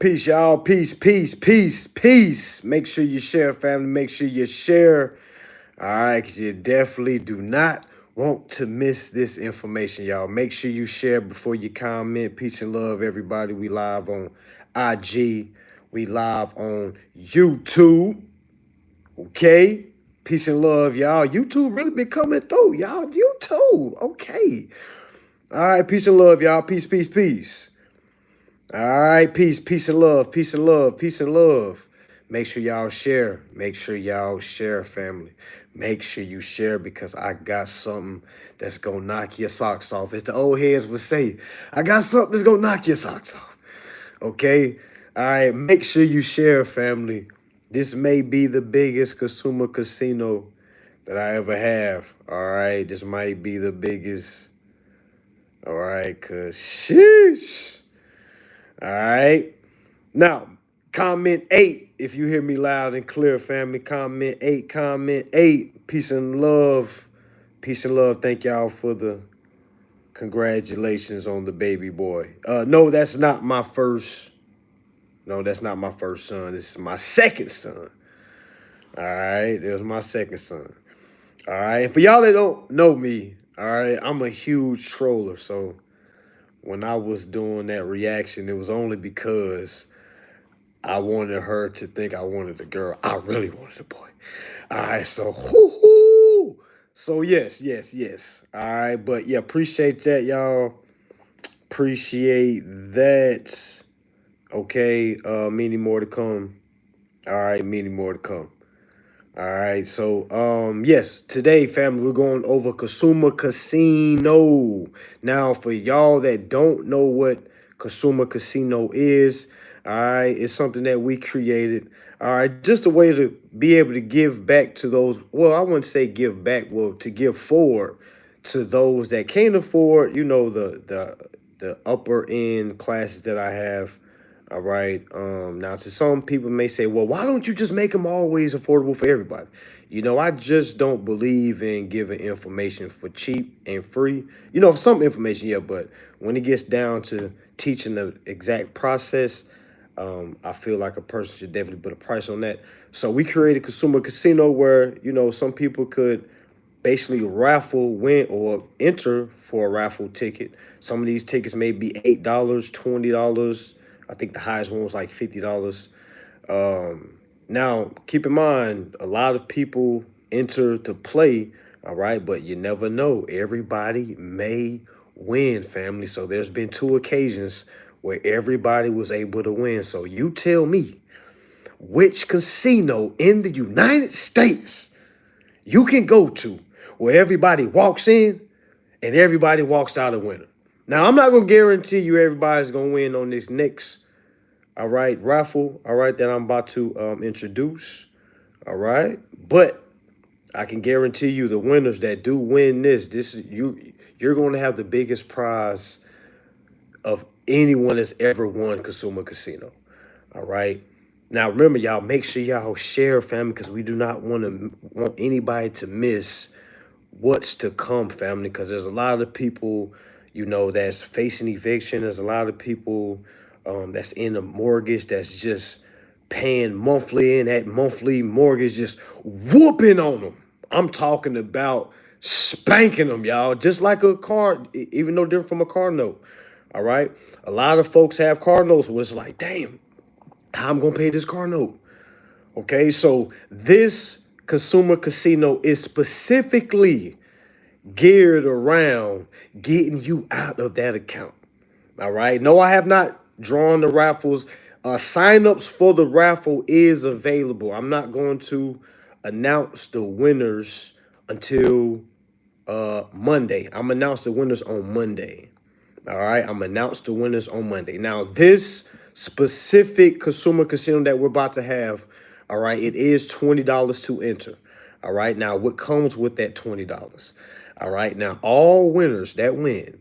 Peace, y'all. Peace, peace, peace, peace. Make sure you share, family. Make sure you share. All right, because you definitely do not want to miss this information, y'all. Make sure you share before you comment. Peace and love, everybody. We live on IG. We live on YouTube. Okay? Peace and love, y'all. YouTube really been coming through, y'all. YouTube. Okay. All right, peace and love, y'all. Peace, peace, peace. All right, peace and love, peace and love, peace and love. Make sure y'all share. Make sure y'all share, family. Make sure you share because I got something that's gonna knock your socks off. As the old heads would say, I got something that's gonna knock your socks off. Okay? All right, make sure you share, family. This may be the biggest consumer casino that I ever have. All right, this might be the biggest. All right, cause sheesh. All right. Now, comment 8 if you hear me loud and clear, family. Comment 8, comment 8. Peace and love. Peace and love. Thank y'all for the congratulations on the baby boy. No, that's not my first. No, that's not my first son. This is my second son. All right. It was my second son. All right. And for y'all that don't know me, all right, I'm a huge troller. So when I was doing that reaction, it was only because I wanted her to think I wanted a girl. I really wanted a boy. All right, so whoo-hoo. So yes, yes, yes. All right, but yeah, appreciate that, y'all. Appreciate that. Okay, many more to come. All right, many more to come. All right, so yes, today, family, we're going over Consumer Casino. Now, for y'all that don't know what Consumer Casino is, all right, it's something that we created. All right, just a way to be able to give back to those. Well, I wouldn't say give back. Well, to give forward to those that can't afford. You know, the upper end classes that I have. All right. Now, to some people may say, well, why don't you just make them always affordable for everybody? You know, I just don't believe in giving information for cheap and free. You know, some information, yeah, but when it gets down to teaching the exact process, I feel like a person should definitely put a price on that. So we created Consumer Casino where, you know, some people could basically raffle, win, or enter for a raffle ticket. Some of these tickets may be $8, $20. I think the highest one was like $50. Now, keep in mind, a lot of people enter to play, all right, but you never know. Everybody may win, family. So there's been 2 occasions where everybody was able to win. So you tell me which casino in the United States you can go to where everybody walks in and everybody walks out a winner. Now, I'm not going to guarantee you everybody's going to win on this next, all right, raffle, all right, that I'm about to introduce, all right? But I can guarantee you the winners that do win this is you're going to have the biggest prize of anyone that's ever won Consumer Casino, all right? Now, remember, y'all, make sure y'all share, family, because we do not want anybody to miss what's to come, family, because there's a lot of people, you know, that's facing eviction. There's a lot of people that's in a mortgage that's just paying monthly, and that monthly mortgage just whooping on them. I'm talking about spanking them, y'all, just like a car, even though different from a car note. All right. A lot of folks have car notes where it's like, damn, how I'm going to pay this car note? Okay. So this Consumer Casino is specifically geared around getting you out of that account. All right. No, I have not drawn the raffles. Sign-ups for the raffle is available. I'm not going to announce the winners until Monday. I'm announce the winners on Monday. All right. I'm announce the winners on Monday. Now, this specific Consumer Casino that we're about to have, all right, it is $20 to enter. All right. Now, what comes with that $20? All right. Now, all winners that win,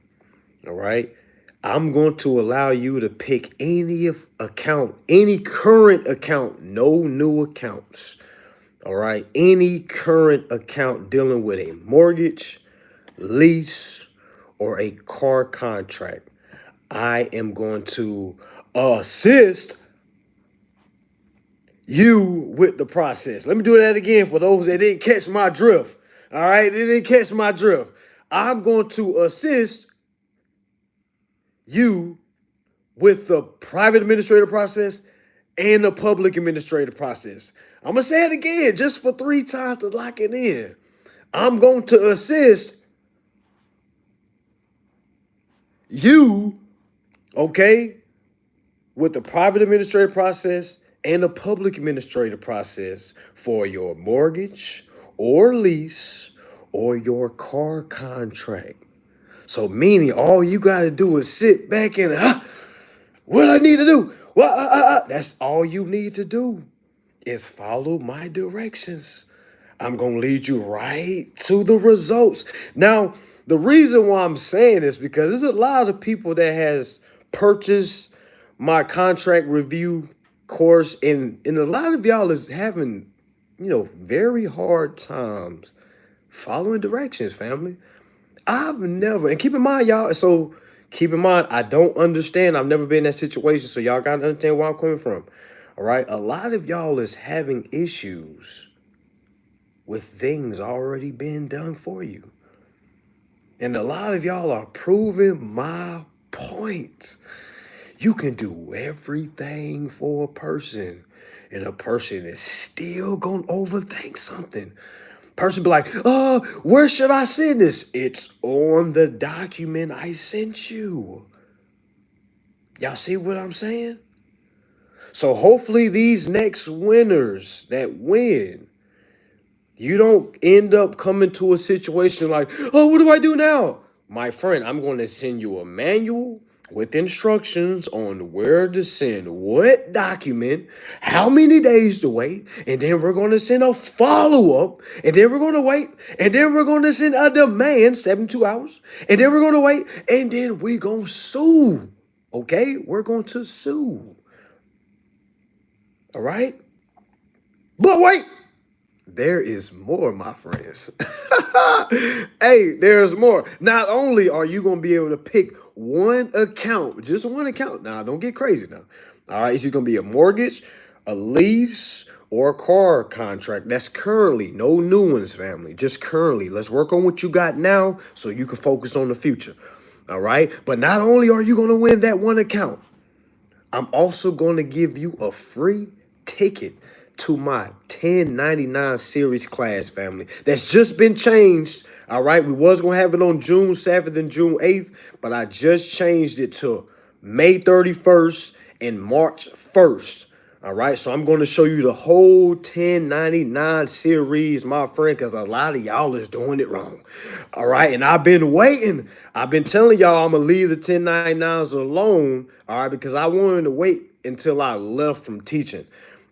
all right, I'm going to allow you to pick any account, any current account, no new accounts. All right. Any current account dealing with a mortgage, lease, or a car contract. I am going to assist you with the process. Let me do that again for those that didn't catch my drift. All right, they didn't catch my drift. I'm going to assist you with the private administrative process and the public administrative process. I'm going to say it again just for 3 times to lock it in. I'm going to assist you, okay, with the private administrative process and the public administrative process for your mortgage or lease or your car contract. So meaning all you got to do is sit back and, what I need to do? That's all you need to do is follow my directions. I'm going to lead you right to the results. Now, the reason why I'm saying this because there's a lot of people that has purchased my contract review course and a lot of y'all is having, very hard times following directions, family. I've never, and keep in mind, y'all, so keep in mind, I don't understand. I've never been in that situation, so y'all got to understand where I'm coming from. All right. A lot of y'all is having issues with things already being done for you. And a lot of y'all are proving my point. You can do everything for a person, and a person is still gonna overthink something. Person be like, where should I send this? It's on the document I sent you. Y'all see what I'm saying? So hopefully these next winners that win, you don't end up coming to a situation like, oh, what do I do now? My friend, I'm going to send you a manual with instructions on where to send what document, how many days to wait, and then we're going to send a follow-up, and then we're going to wait, and then we're going to send a demand, 72 hours, and then we're going to wait, and then we're going to sue. Okay? We're going to sue. All right? But wait! There is more, my friends. Hey, there's more. Not only are you going to be able to pick one account, just one account. Now, don't get crazy now. All right, it's just going to be a mortgage, a lease, or a car contract. That's currently, no new ones, family. Just currently. Let's work on what you got now so you can focus on the future. All right, but not only are you going to win that one account, I'm also going to give you a free ticket to my 1099 series class, family. That's just been changed. All right. We was going to have it on June 7th and June 8th, but I just changed it to May 31st and March 1st. All right, so I'm going to show you the whole 1099 series, my friend, because a lot of y'all is doing it wrong. All right, and I've been waiting. I've been telling y'all I'm going to leave the 1099s alone, all right, because I wanted to wait until I left from teaching.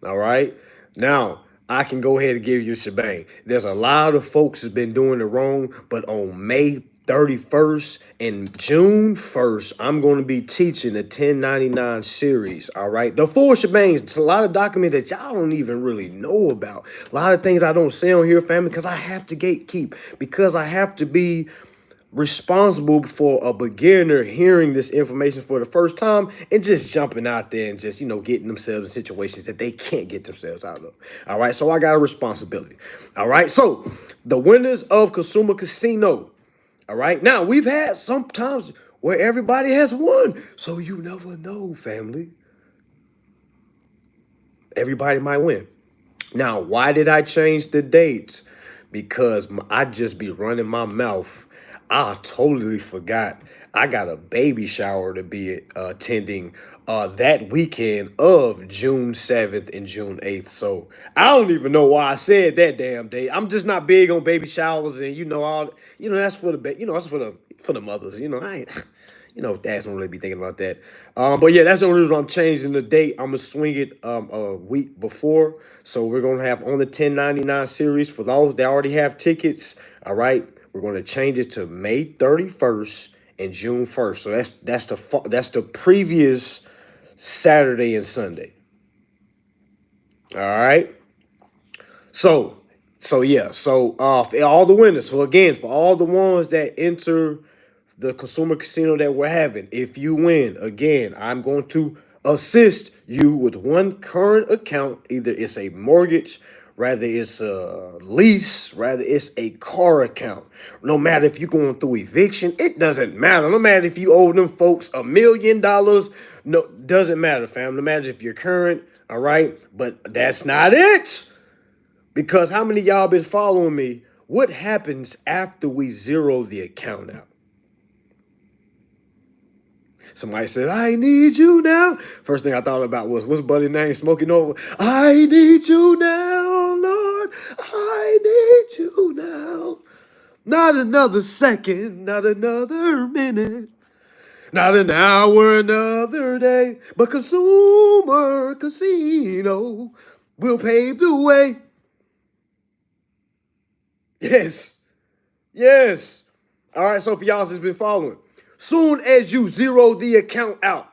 All right, now I can go ahead and give you a shebang. There's a lot of folks that's been doing it wrong, but on May 31st and June 1st, I'm going to be teaching the 1099 series. All right. The full shebang. It's a lot of documents that y'all don't even really know about. A lot of things I don't say on here, family, because I have to gatekeep, because I have to be responsible for a beginner hearing this information for the first time and just jumping out there and just, getting themselves in situations that they can't get themselves out of. All right. So I got a responsibility. All right. So the winners of Consumer Casino. All right. Now, we've had some times where everybody has won. So you never know, family. Everybody might win. Now, why did I change the dates? Because I just be running my mouth. I totally forgot. I got a baby shower to be attending that weekend of June 7th and June 8th. So I don't even know why I said that damn date. I'm just not big on baby showers and all that's for that's for the mothers. I ain't dads don't really be thinking about that. But yeah, that's the only reason I'm changing the date. I'm gonna swing it a week before. So we're gonna have on the 1099 series for those that already have tickets. All right, we're gonna change it to May 31st and June 1st. So that's the previous Saturday and Sunday. All right. So yeah. So for all the winners. So again, for all the ones that enter the Consumer Casino that we're having, if you win, again, I'm going to assist you with one current account. Either it's a mortgage, rather it's a lease, rather it's a car account. No matter if you're going through eviction, it doesn't matter. No matter if you owe them folks $1 million, no, doesn't matter, fam. No matter if you're current, all right. But that's not it. Because how many of y'all been following me? What happens after we zero the account out? Somebody said, I need you now. First thing I thought about was, what's Buddy's name? Smoking over. I need you now, Lord. I need you now. Not another second, not another minute, not an hour, another day. But Consumer Casino will pave the way. Yes. Yes. All right, so for y'all that's been following, soon as you zero the account out,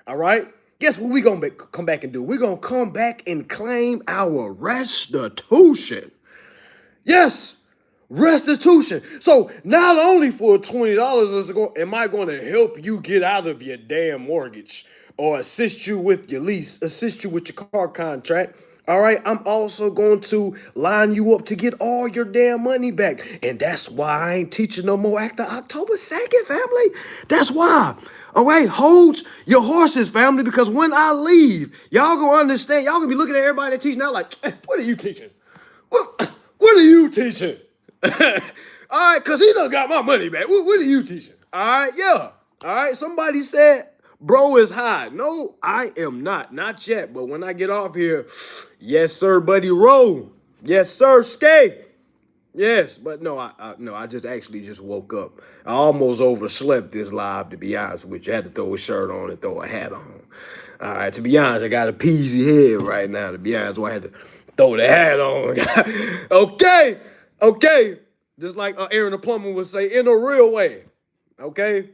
all right, guess what we gonna come back and do? We're gonna come back and claim our restitution. Yes, restitution. So not only for $20 am I going to help you get out of your damn mortgage or assist you with your lease, assist you with your car contract. All right, I'm also going to line you up to get all your damn money back. And that's why I ain't teaching no more after October 2nd, family. That's why. All right, hold your horses, family, because when I leave, y'all gonna understand. Y'all gonna be looking at everybody that teaching out like, what are you teaching? What are you teaching? All right, because he done got my money back. What are you teaching? All right, yeah. All right, somebody said, bro is high. No, I am not. Not yet. But when I get off here, yes, sir, buddy, roll. Yes, sir, skate. Yes, but no, I just actually just woke up. I almost overslept this live, to be honest with you. I had to throw a shirt on and throw a hat on. All right, to be honest, I got a peasy head right now, to be honest, so I had to throw the hat on. Okay, okay. Just like Aaron the plumber would say, in a real way. Okay?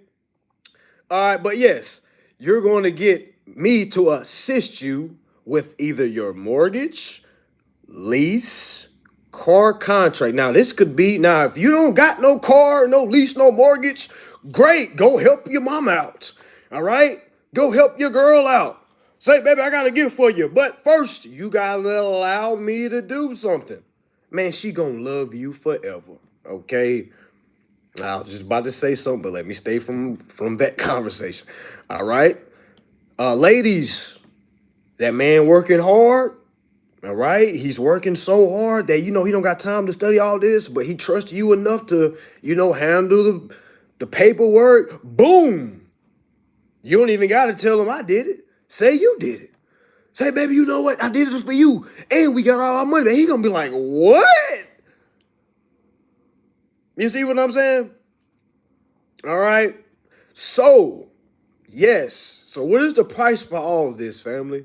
All right, but yes, you're going to get me to assist you with either your mortgage, lease, car contract. Now, this could be, now, if you don't got no car, no lease, no mortgage, great. Go help your mom out. All right? Go help your girl out. Say, baby, I got a gift for you. But first, you got to allow me to do something. Man, she going to love you forever. Okay? I was just about to say something, but let me stay from that conversation. All right? Ladies, that man working hard. All right, he's working so hard that he don't got time to study all this, but he trusts you enough to handle the paperwork. Boom! You don't even got to tell him I did it. Say you did it. Say, baby, you know what? I did it for you, and we got all our money. But he gonna be like, what? You see what I'm saying? All right. So, yes. So, what is the price for all of this, family?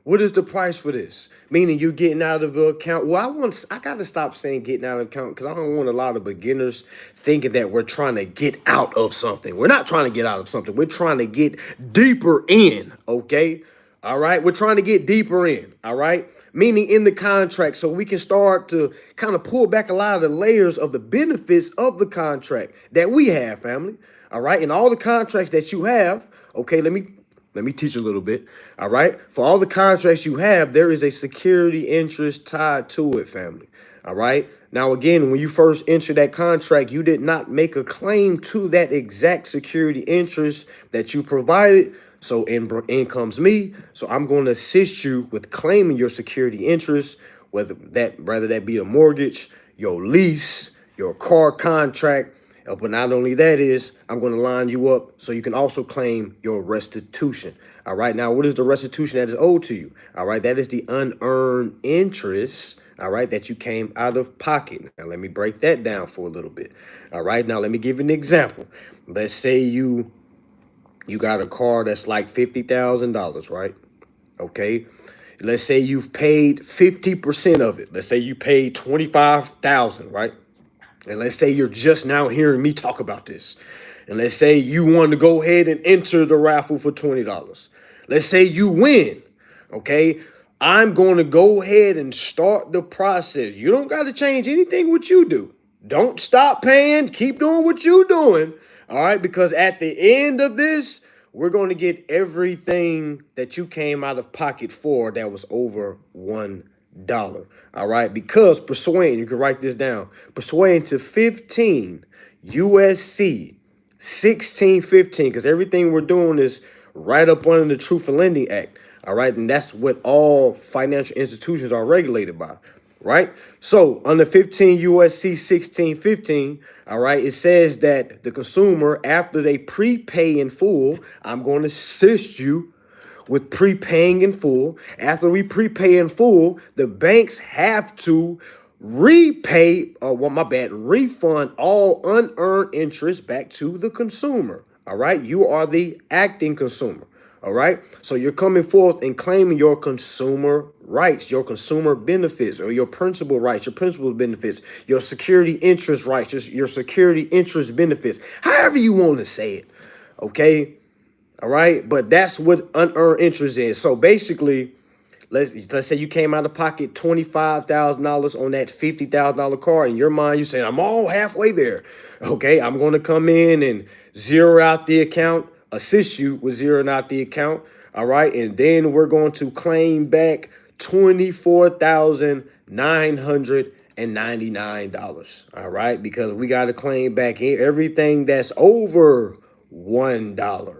What is the price for this? Meaning you getting out of the account. Well, I got to stop saying getting out of account because I don't want a lot of beginners thinking that we're trying to get out of something. We're not trying to get out of something. We're trying to get deeper in, okay? All right? We're trying to get deeper in, all right? Meaning in the contract so we can start to kind of pull back a lot of the layers of the benefits of the contract that we have, family. All right? And all the contracts that you have, okay, let me teach a little bit. All right. For all the contracts you have, there is a security interest tied to it, family. All right. Now, again, when you first enter that contract, you did not make a claim to that exact security interest that you provided. So in comes me. So I'm going to assist you with claiming your security interest, whether that be a mortgage, your lease, your car contract. But not only that is, I'm going to line you up so you can also claim your restitution. All right. Now, what is the restitution that is owed to you? All right. That is the unearned interest. All right. That you came out of pocket. Now, let me break that down for a little bit. All right. Now, let me give you an example. Let's say you got a car that's like $50,000, right? Okay. Let's say you've paid 50% of it. Let's say you paid $25,000, right? And let's say you're just now hearing me talk about this. And let's say you want to go ahead and enter the raffle for $20. Let's say you win. Okay. I'm going to go ahead and start the process. You don't got to change anything what you do. Don't stop paying. Keep doing what you're doing. All right. Because at the end of this, we're going to get everything that you came out of pocket for that was over $1. All right, because persuading, you can write this down, persuading to 15 USC 1615, because everything we're doing is right up under the Truth in Lending Act. All right, and that's what all financial institutions are regulated by. Right? So under 15 USC 1615, all right, it says that the consumer, after they prepay in full, I'm going to assist you with prepaying in full. After we prepay in full, the banks have to repay, refund all unearned interest back to the consumer. All right, you are the acting consumer. All right, so you're coming forth and claiming your consumer rights, your consumer benefits, or your principal rights, your principal benefits, your security interest rights, your security interest benefits, however you want to say it. Okay, all right, but that's what unearned interest is. So basically, let's say you came out of pocket $25,000 on that $50,000 car. In your mind, you saying, I'm all halfway there. Okay, I'm going to come in and zero out the account, assist you with zeroing out the account. All right, and then we're going to claim back $24,999. All right, because we got to claim back everything that's over $1.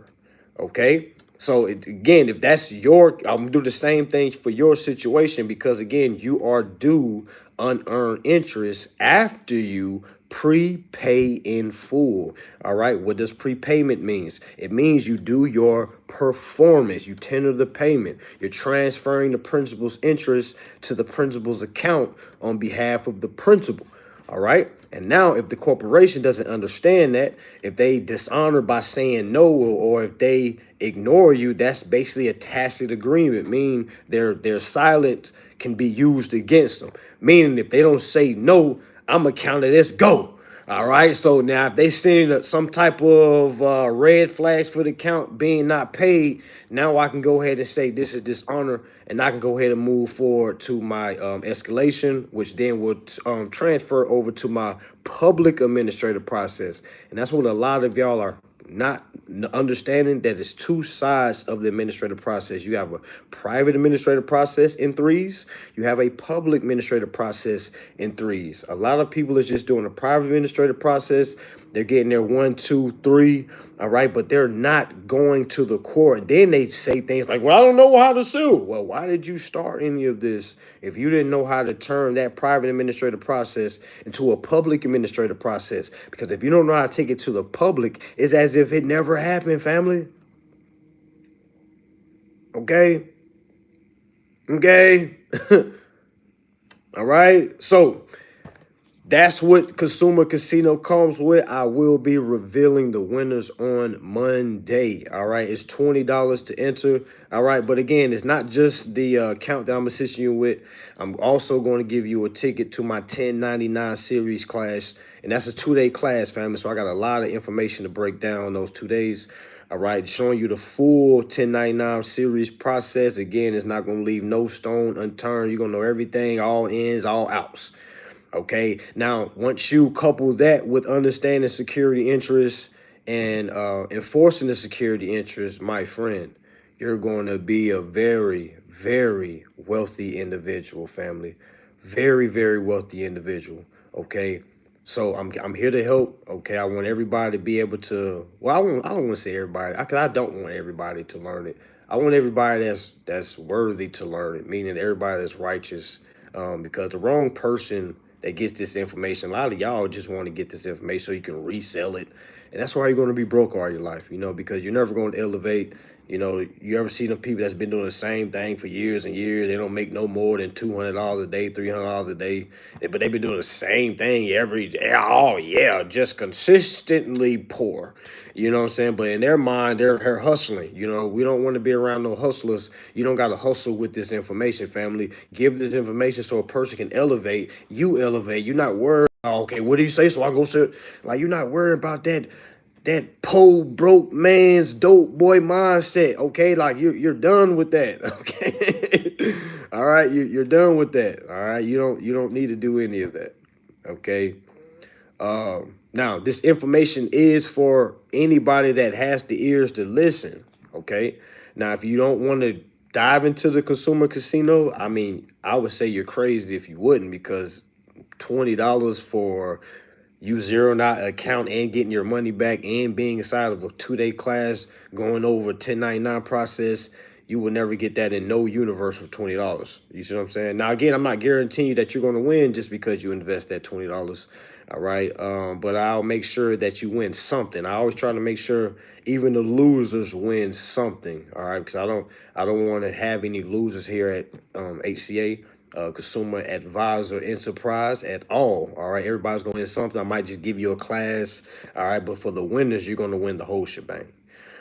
Okay. So again, if that's your, I'm gonna do the same thing for your situation, because again, you are due unearned interest after you prepay in full. All right. What does prepayment means? It means you do your performance. You tender the payment. You're transferring the principal's interest to the principal's account on behalf of the principal. All right. And now if the corporation doesn't understand that, if they dishonor by saying no, or if they ignore you, that's basically a tacit agreement, meaning their silence can be used against them. Meaning if they don't say no, I'm going to count it as go. All right. So now if they send some type of red flags for the account being not paid, now I can go ahead and say this is dishonor, and I can go ahead and move forward to my escalation, which then will transfer over to my public administrative process. And that's what a lot of y'all are not understanding, that it's two sides of the administrative process. You have a private administrative process in threes. You have a public administrative process in threes. A lot of people are just doing a private administrative process. They're getting their 1, 2, 3. All right, but they're not going to the court. And then they say things like, well, I don't know how to sue. Well, why did you start any of this if you didn't know how to turn that private administrative process into a public administrative process? Because if you don't know how to take it to the public, it's as if it never happened, family. Okay? Okay? All right? So that's what Consumer Casino comes with. I will be revealing the winners on Monday. All right. It's $20 to enter. All right. But again, it's not just the account that I'm assisting you with. I'm also going to give you a ticket to my 1099 series class. And that's a 2-day class, family. So I got a lot of information to break down those 2 days. All right. Showing you the full 1099 series process. Again, it's not going to leave no stone unturned. You're going to know everything, all ins, all outs. Okay, now once you couple that with understanding security interests and enforcing the security interests, my friend, you're going to be a very, very wealthy individual, family. Very, very wealthy individual. Okay, so I'm here to help. Okay, I want everybody to be able to. Well, I don't want to say everybody, because I don't want everybody to learn it. I want everybody that's worthy to learn it, meaning everybody that's righteous. Because the wrong person that gets this information, a lot of y'all just want to get this information so you can resell it, and that's why you're going to be broke all your life, because you're never going to elevate. You ever see them people that's been doing the same thing for years and years? They don't make no more than $200 a day, $300 a day, but they've been doing the same thing every day. Oh yeah, just consistently poor. You know what I'm saying? But in their mind, they're hustling. We don't want to be around no hustlers. You don't got to hustle with this information, family. Give this information so a person can elevate. You elevate. You're not worried. Oh, okay, what do you say? So I go sit. Like, you're not worried about that poor broke man's dope boy mindset. Okay, like you're done with that. Okay, all right, you're done with that. All right, you don't need to do any of that. Okay. Now, this information is for anybody that has the ears to listen. Okay. Now, if you don't want to dive into the consumer casino, I mean, I would say you're crazy if you wouldn't, because $20 for you zeroing out an account and getting your money back and being inside of a 2-day class going over 1099 process, you will never get that in no universe for $20. You see what I'm saying? Now again, I'm not guaranteeing you that you're going to win just because you invest that $20. All right. But I'll make sure that you win something. I always try to make sure even the losers win something. All right, because I don't want to have any losers here at HCA, Consumer Advisor Enterprise, at all. All right, everybody's gonna win something. I might just give you a class. All right, but for the winners, you're gonna win the whole shebang.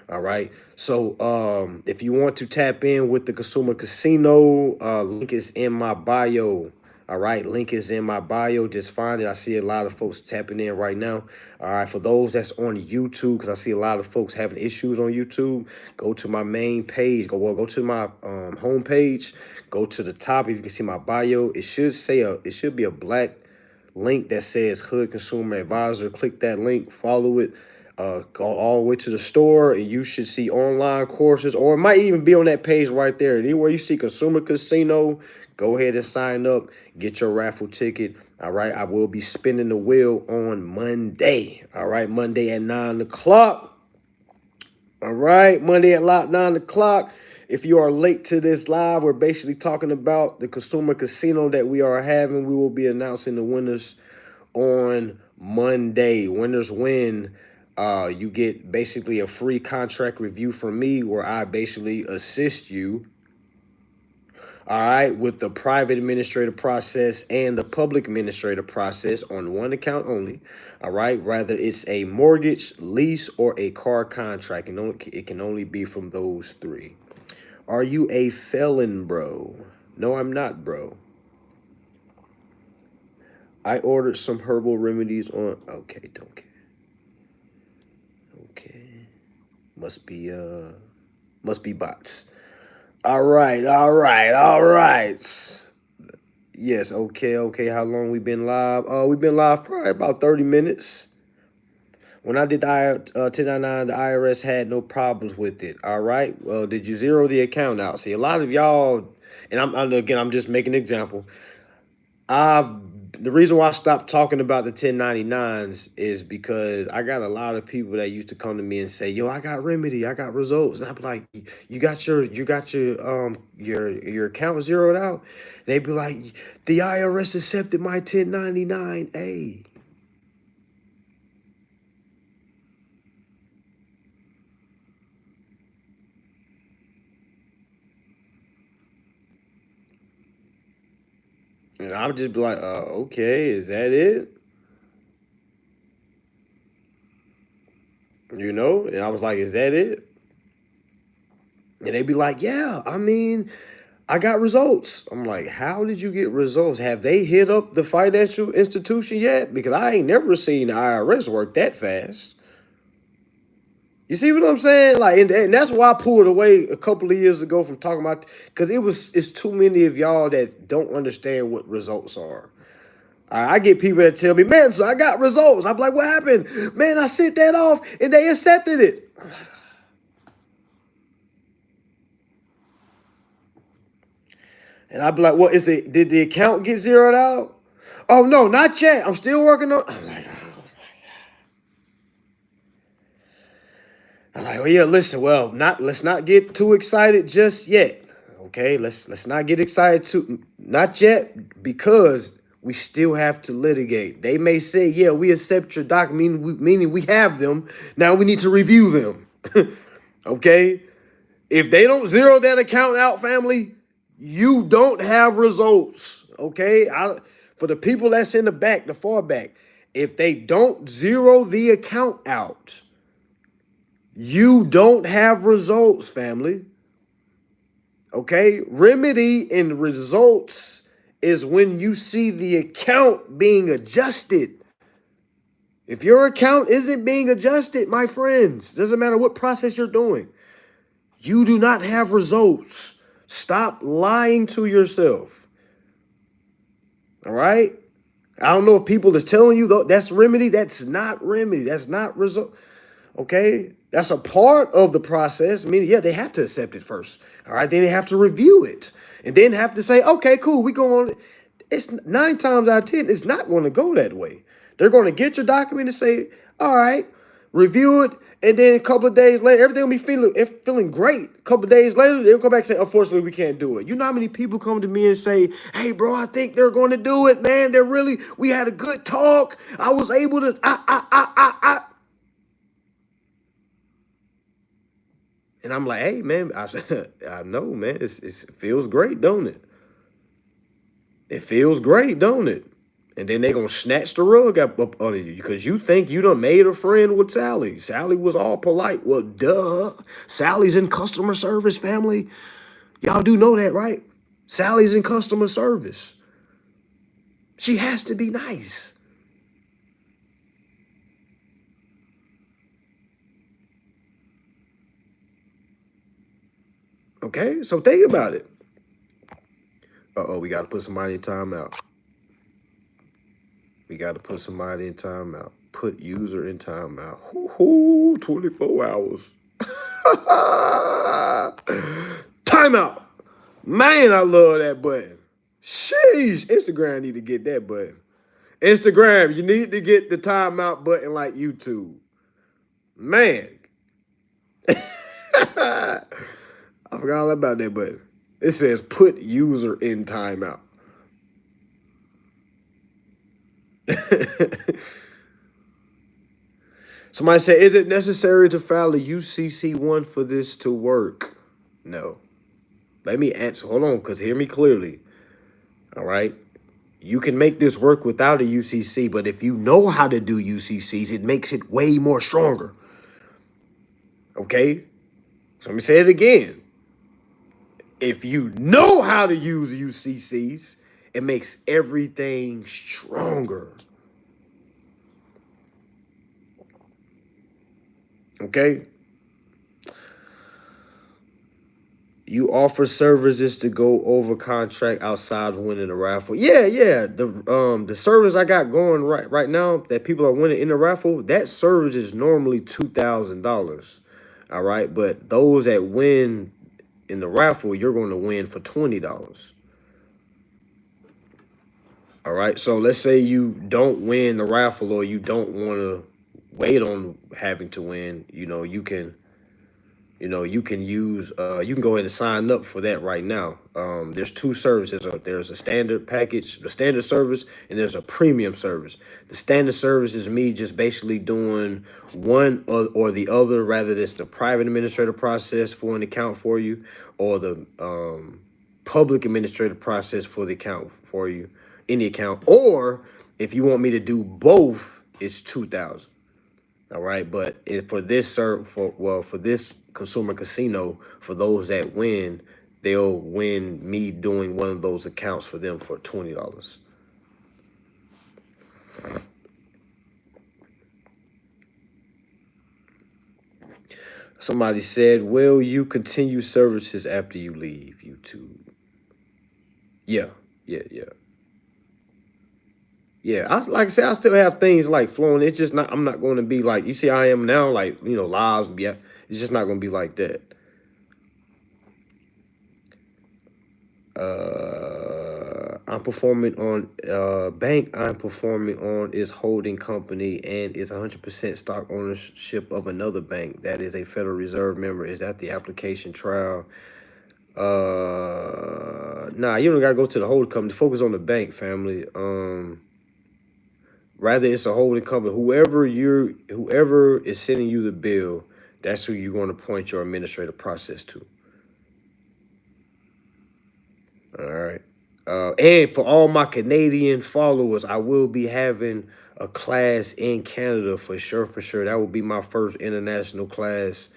All right. So if you want to tap in with the Consumer Casino, link is in my bio. All right. Link is in my bio. Just find it. I see a lot of folks tapping in right now. All right. For those that's on YouTube, because I see a lot of folks having issues on YouTube, go to my main page. Go to my home page. Go to the top. If you can see my bio, it should be a black link that says Hood Consumer Advisor. Click that link, follow it, go all the way to the store, and you should see online courses, or it might even be on that page right there. Anywhere you see Consumer Casino, go ahead and sign up, get your raffle ticket. All right, I will be spinning the wheel on Monday. All right, Monday at 9 o'clock. All right, Monday at 9 o'clock. If you are late to this live, we're basically talking about the Consumer Casino that we are having. We will be announcing the winners on Monday. Winners win. You get basically a free contract review from me where I basically assist you, all right, with the private administrative process and the public administrative process on one account only. All right, whether it's a mortgage, lease, or a car contract. It can only be from those three. Are you a felon, bro? No, I'm not, bro. I ordered some herbal remedies on. Okay, don't care. Okay. Must be bots. All right, all right, all right. Yes, okay. How long we been live? We've been live probably about 30 minutes. When I did the 1099, the IRS had no problems with it. All right. Well, did you zero the account out? See, a lot of y'all, and I'm just making an example. The reason why I stopped talking about the 1099s is because I got a lot of people that used to come to me and say, "Yo, I got remedy, I got results." And I'm like, "You got your account zeroed out?" They'd be like, "The IRS accepted my 1099A." And I would just be like, "Okay, is that it?" You know? And I was like, "Is that it?" And they'd be like, "Yeah, I mean, I got results." I'm like, "How did you get results? Have they hit up the financial institution yet? Because I ain't never seen the IRS work that fast." You see what I'm saying? Like, and that's why I pulled away a couple of years ago from talking about, because it's too many of y'all that don't understand what results are. I get people that tell me, "Man, so I got results." I'm like, "What happened?" "Man, I sent that off and they accepted it." And I'd be like, "What is it? Did the account get zeroed out?" "Oh no, not yet. I'm still working on." I'm like, oh. I'm like, "Well, yeah, listen, well, let's not get too excited just yet. Okay, let's not get excited too not yet, because we still have to litigate. They may say, yeah, we accept your document, meaning we have them. Now we need to review them." Okay? If they don't zero that account out, family, you don't have results. Okay? For the people that's in the back, the far back, if they don't zero the account out, you don't have results, family. Okay? Remedy in results is when you see the account being adjusted. If your account isn't being adjusted, my friends, doesn't matter what process you're doing, you do not have results. Stop lying to yourself. All right? I don't know if people is telling you though that's remedy. That's not remedy. That's not result. Okay? That's a part of the process. I mean, yeah, they have to accept it first. All right, then they have to review it, and then have to say, okay, cool, we go on. It's 9 times out of 10, it's not going to go that way. They're going to get your document and say, all right, review it, and then a couple of days later, everything will be feeling great. A couple of days later, they'll come back and say, unfortunately, we can't do it. You know how many people come to me and say, hey, bro, I think they're going to do it, man. We had a good talk. I was able to, And I'm like, hey, man, I know, man. It feels great, don't it? It feels great, don't it? And then they gonna snatch the rug up under you because you think you done made a friend with Sally. Sally was all polite. Well, duh. Sally's in customer service, family. Y'all do know that, right? Sally's in customer service. She has to be nice. Okay, so think about it. Uh-oh, we got to put somebody in timeout. We got to put somebody in timeout. Put user in timeout. 24 hours. Timeout. Man, I love that button. Sheesh. Instagram need to get that button. Instagram, you need to get the timeout button like YouTube. Man. I forgot all about that button. It says put user in timeout. Somebody said, is it necessary to file a UCC1 for this to work? No. Let me answer. Hold on, because hear me clearly. All right. You can make this work without a UCC, but if you know how to do UCCs, it makes it way more stronger. Okay? So let me say it again. If you know how to use UCCs, it makes everything stronger. Okay? You offer services to go over contract outside of winning a raffle. Yeah, yeah. The service I got going right now that people are winning in the raffle, that service is normally $2,000. All right, but those that win in the raffle, you're going to win for $20. All right. So let's say you don't win the raffle or you don't want to wait on having to win. You can use you can go ahead and sign up for that right now. There's two services. There's a standard package, the standard service, and there's a premium service. The standard service is me just basically doing one or the other, rather it's the private administrative process for an account for you, or the public administrative process for the account for you, in the account. Or if you want me to do both, it's 2,000. All right, but for this consumer casino, for those that win, they'll win me doing one of those accounts for them for $20. Somebody said, "Will you continue services after you leave YouTube?" Yeah, yeah, yeah. Yeah, like I said, I still have things like flowing. It's just not. I'm not going to be like you see. I am now, like lives. Yeah, it's just not going to be like that. I'm performing on bank. I'm performing on is holding company and is 100% stock ownership of another bank that is a Federal Reserve member. Is that the application trial? Nah, you don't gotta go to the holding company. Focus on the bank, family. Rather it's a holding company. Whoever is sending you the bill, that's who you're going to point your administrative process to. All right. And for all my Canadian followers, I will be having a class in Canada for sure, for sure. That will be my first international class.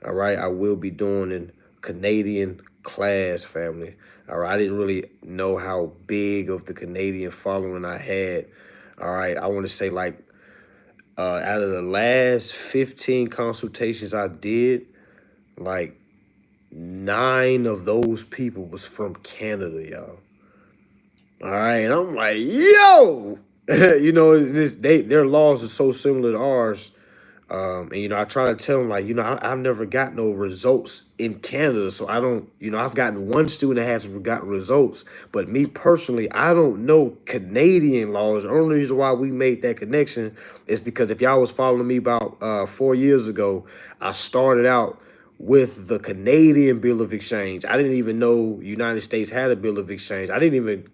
All right. I will be doing a Canadian class, family. All right. I didn't really know how big of the Canadian following I had. All right. I want to say like out of the last 15 consultations I did, like 9 of those people was from Canada, y'all. All right, and I'm like, yo, their laws are so similar to ours. And I try to tell them like, I've never got no results in Canada, so I don't, I've gotten one student that has gotten results, but me personally, I don't know Canadian laws. The only reason why we made that connection is because if y'all was following me about 4 years ago, I started out with the Canadian Bill of Exchange. I didn't even know United States had a Bill of Exchange. I didn't even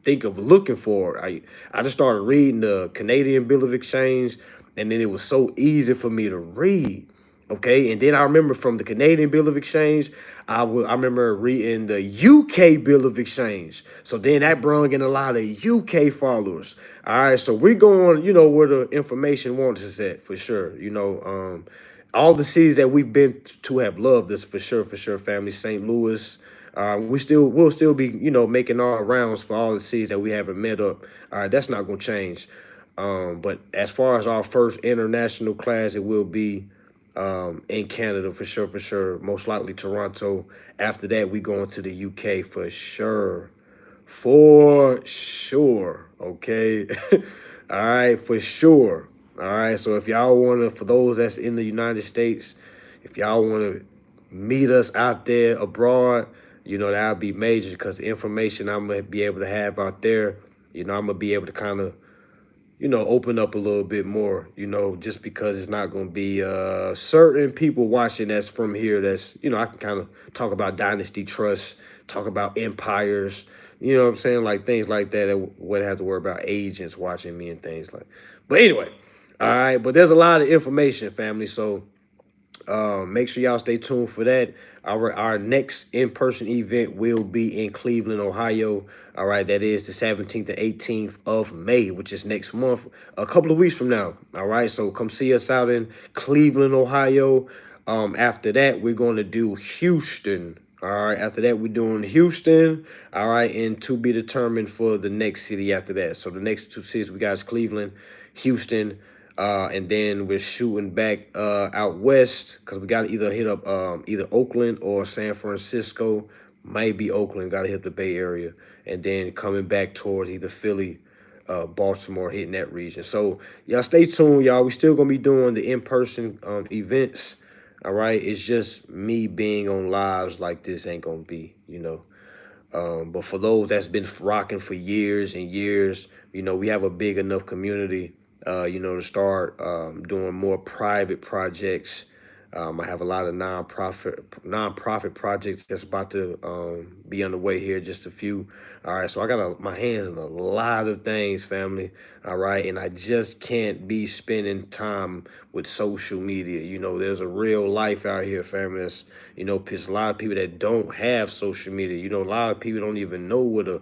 think of looking for. I just started reading the Canadian Bill of Exchange, and then it was so easy for me to read. Okay, and then I remember from the Canadian Bill of Exchange, I remember reading the UK Bill of Exchange. So then that brought in a lot of UK followers. All right, so we're going, where the information wants us at for sure. All the cities that we've been to have loved us for sure, family. St. Louis, we'll still be, making our rounds for all the cities that we haven't met up. All right, that's not gonna change. But as far as our first international class, it will be in Canada for sure. Most likely Toronto. After that, we going to the UK for sure. For sure. Okay. All right, for sure. All right. So if y'all wanna, for those that's in the United States, if y'all wanna meet us out there abroad, that'll be major because the information I'm gonna be able to have out there, I'm gonna be able to kind of, open up a little bit more, just because it's not going to be certain people watching that's from here. That's, I can kind of talk about dynasty trust, talk about empires, you know what I'm saying? Like things like that. That wouldn't have to worry about agents watching me and things like. But anyway, all right. But there's a lot of information, family. So make sure y'all stay tuned for that. Our next in-person event will be in Cleveland, Ohio. All right, that is the 17th and 18th of May, which is next month, a couple of weeks from now. All right, so come see us out in Cleveland, Ohio. After that, we're going to do Houston. All right, after that, we're doing Houston. All right, and to be determined for the next city after that. So the next two cities we got is Cleveland, Houston, and then we're shooting back out west because we got to either hit up either Oakland or San Francisco. Might be Oakland, got to hit the Bay Area. And then coming back towards either Philly, Baltimore, hitting that region. So y'all stay tuned, y'all. We still going to be doing the in-person events. All right. It's just me being on lives like this ain't going to be. But for those that's been rocking for years and years, we have a big enough community, to start doing more private projects. I have a lot of nonprofit projects that's about to be underway here, just a few. All right, so I got my hands in a lot of things, family. All right, and I just can't be spending time with social media. There's a real life out here, family. That's, it's a lot of people that don't have social media. A lot of people don't even know what a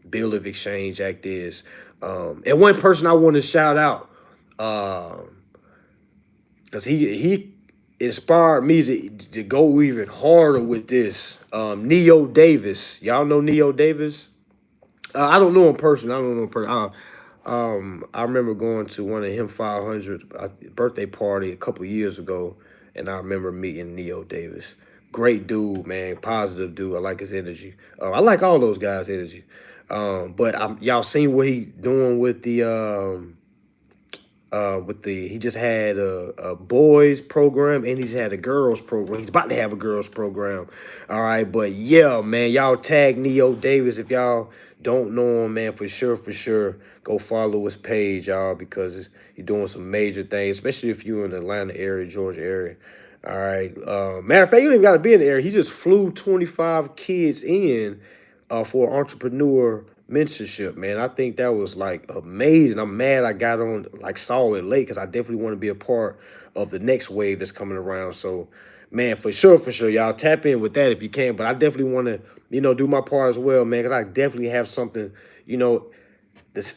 Bill of Exchange Act is. And one person I want to shout out, because he inspired me to go even harder with this. Neo Davis. Y'all know Neo Davis? I don't know him personally. I don't know him personally. I remember going to one of him 500 birthday party a couple years ago, and I remember meeting Neo Davis. Great dude, man. Positive dude. I like his energy. I like all those guys' energy. But y'all seen what he doing with the he just had a boys program and he's had a girls program. He's about to have a girls program. All right, but yeah, man, y'all tag Neo Davis if y'all don't know him, man. For sure, go follow his page, y'all, because he's doing some major things, especially if you're in the Atlanta area, Georgia area. All right. Matter of fact, you don't even got to be in the area. He just flew 25 kids in for entrepreneur mentorship, man. I think that was like amazing. I'm mad I got on, like, saw it late because I definitely want to be a part of the next wave that's coming around. So, man, for sure, y'all tap in with that if you can. But I definitely want to, do my part as well, man, because I definitely have something, this,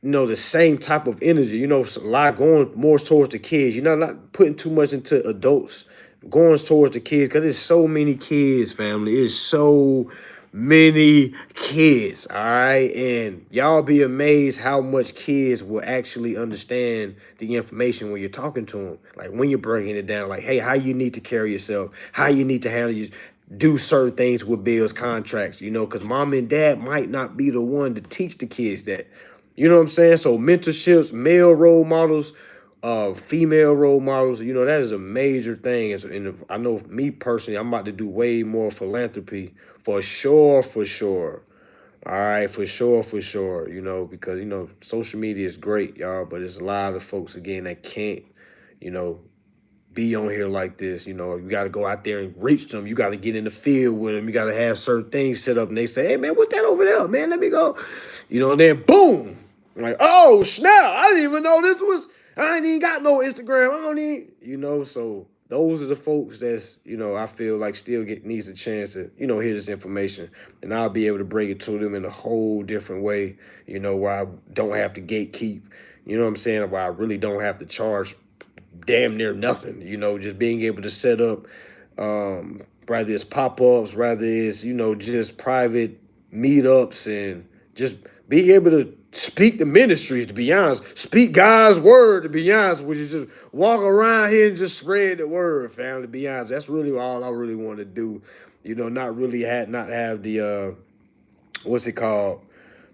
the same type of energy, a lot going more towards the kids, not putting too much into adults, going towards the kids, because there's so many kids, family. It's so many kids, all right? And y'all be amazed how much kids will actually understand the information when you're talking to them. Like when you're breaking it down, like, hey, how you need to carry yourself, how you need to handle do certain things with bills, contracts, because mom and dad might not be the one to teach the kids that. You know what I'm saying? So mentorships, male role models, female role models. You know, that is a major thing. And I know me personally, I'm about to do way more philanthropy for sure, for sure. All right, for sure, for sure. You know, because social media is great, y'all, but there's a lot of folks again that can't, you know, be on here like this. You know, you got to go out there and reach them. You got to get in the field with them. You got to have certain things set up. And they say, "Hey, man, what's that over there, man? Let me go." You know, and then boom, I'm like, oh snap! I didn't even know this was. I ain't even got no Instagram. I don't need. You know, so those are the folks that's I feel like still needs a chance to hear this information, and I'll be able to bring it to them in a whole different way. Where I don't have to gatekeep. You know what I'm saying? Where I really don't have to charge damn near nothing. Just being able to set up, whether it's pop ups, rather it's just private meetups, and just being able to speak the ministries. To be honest, speak God's word. To be honest, which is just walk around here and just spread the word, family. To be honest, that's really all I really want to do. Not really not have the what's it called,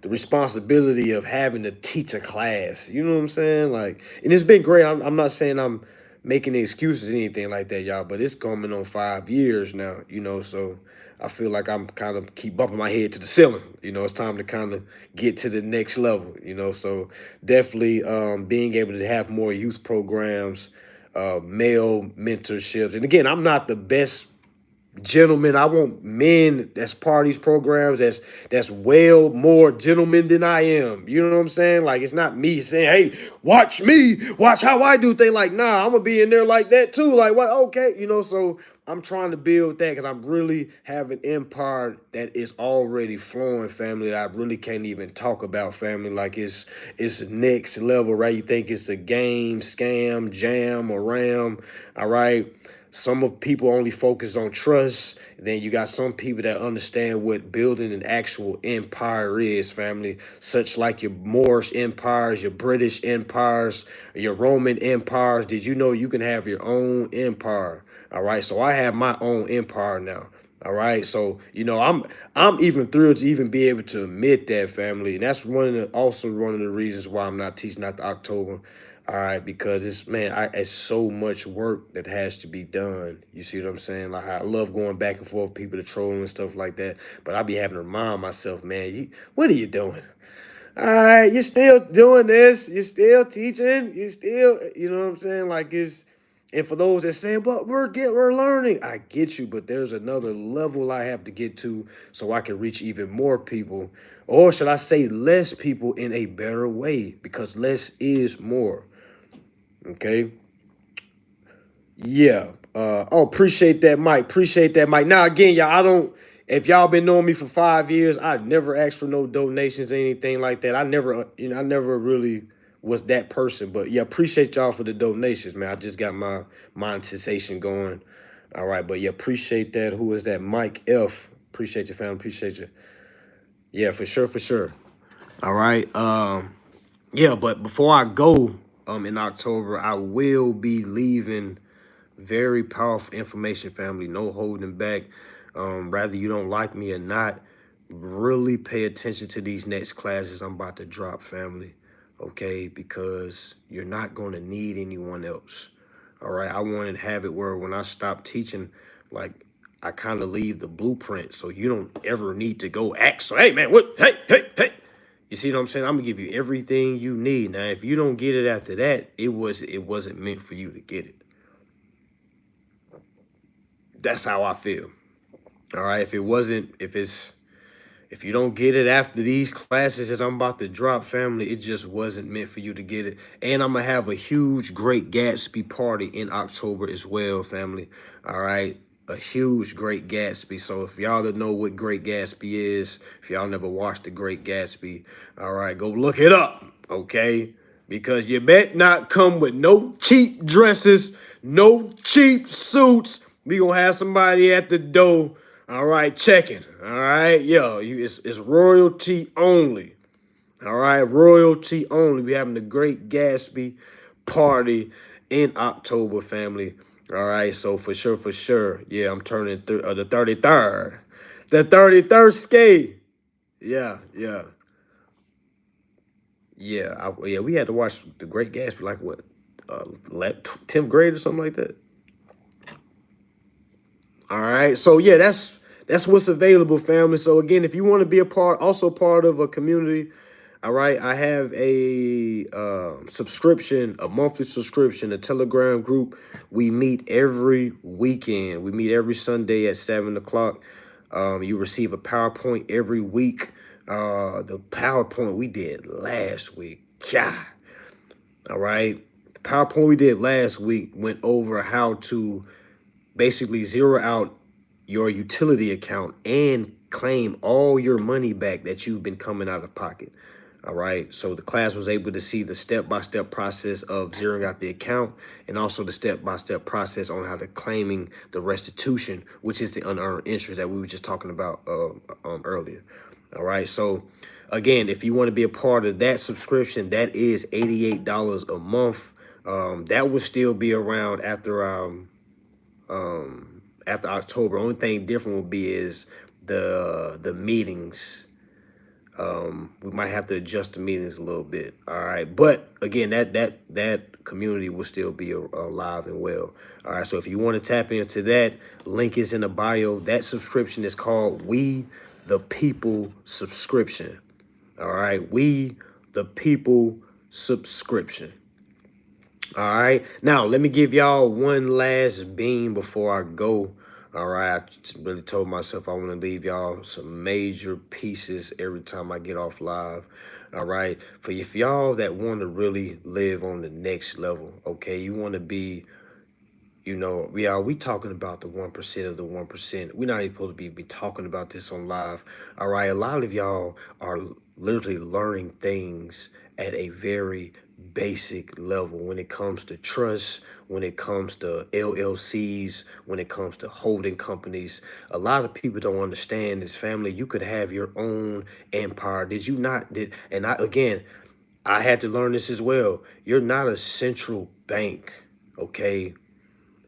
the responsibility of having to teach a class. You know what I'm saying? Like, and it's been great. I'm not saying I'm making excuses or anything like that, y'all, but it's coming on 5 years now, so I feel like I'm kind of keep bumping my head to the ceiling. It's time to kind of get to the next level, so definitely being able to have more youth programs, male mentorships. And again, I'm not the best gentlemen. I want men that's part of these programs that's well more gentlemen than I am. You know what I'm saying? Like, it's not me saying, "Hey, watch me, watch how I do things." Like, nah, I'm gonna be in there like that too. Like, what? Okay, so I'm trying to build that because I'm really have an empire that is already flowing, family. That I really can't even talk about, family. Like, it's next level, right? You think it's a game, scam, jam, or ram, all right? Some of people only focus on trust. Then you got some people that understand what building an actual empire is, family. Such like your Moorish empires, your British empires, your Roman empires. Did you know you can have your own empire? All right. So I have my own empire now. All right. So, I'm even thrilled to even be able to admit that, family. And that's also one of the reasons why I'm not teaching out the October. All right, because it's so much work that has to be done. You see what I'm saying? Like, I love going back and forth, people to trolling and stuff like that. But I be having to remind myself, man, what are you doing? All right, you're still doing this. You're still teaching. You still, you know what I'm saying? Like, and for those that say, "But we're learning," I get you, but there's another level I have to get to so I can reach even more people, or should I say, less people in a better way, because less is more. Okay. Yeah. Appreciate that, Mike. Appreciate that, Mike. Now, again, y'all, I don't. If y'all been knowing me for 5 years, I never asked for no donations or anything like that. I never really was that person. But yeah, appreciate y'all for the donations, man. I just got my monetization going. All right, but yeah, appreciate that. Who is that? Mike F. Appreciate you, fam. Appreciate you. Yeah, for sure, for sure. All right. Yeah, but before I go, in October, I will be leaving very powerful information, family. No holding back. Rather you don't like me or not, really pay attention to these next classes I'm about to drop, family. Okay, because you're not going to need anyone else. All right, I want to have it where when I stop teaching, like, I kind of leave the blueprint, so you don't ever need to go ask. So, hey, man, what? Hey, hey, hey. You see what I'm saying? I'm gonna give you everything you need. Now, if you don't get it after that, it wasn't meant for you to get it. That's how I feel. All right. If you don't get it after these classes that I'm about to drop, family, it just wasn't meant for you to get it. And I'm gonna have a huge Great Gatsby party in October as well, family. All right. A huge Great Gatsby. So if y'all don't know what Great Gatsby is, if y'all never watched the Great Gatsby, all right, go look it up. Okay. Because you bet not come with no cheap dresses, no cheap suits. We gonna have somebody at the door, all right, checking. All right, yo, it's royalty only. All right, royalty only. We having the Great Gatsby party in October, family. All right, so for sure, for sure. Yeah, I'm turning the 33rd. The 33rd skate. Yeah, yeah. Yeah, yeah, we had to watch The Great Gatsby like what? 10th grade or something like that. All right. So yeah, that's what's available, family. So again, if you want to be a part, also part of a community, all right, I have a subscription, a monthly subscription, a Telegram group. We meet every weekend. We meet every Sunday at 7 o'clock. You receive a PowerPoint every week. The PowerPoint we did last week, God, all right. The PowerPoint we did last week went over how to basically zero out your utility account and claim all your money back that you've been coming out of pocket. All right. So the class was able to see the step-by-step process of zeroing out the account and also the step-by-step process on how to claiming the restitution, which is the unearned interest that we were just talking about earlier. All right. So again, if you want to be a part of that subscription, that is $88 a month. That will still be around after October. Only thing different will be is the meetings. We might have to adjust the meetings a little bit. All right, but again, that community will still be alive and well. All right, so if you want to tap into that, link is in the bio. That subscription is called We the People subscription. All right, We the People subscription. All right. Now, let me give y'all one last beam before I go. All right. I really told myself I want to leave y'all some major pieces every time I get off live. All right. For if y'all that want to really live on the next level, okay, you want to be, we talking about the 1% of the 1%. We're not even supposed to be talking about this on live. All right. A lot of y'all are literally learning things at a very basic level when it comes to trust, when it comes to LLCs, when it comes to holding companies. A lot of people don't understand this, family. You could have your own empire. Did you not? And I had to learn this as well. You're not a central bank, okay?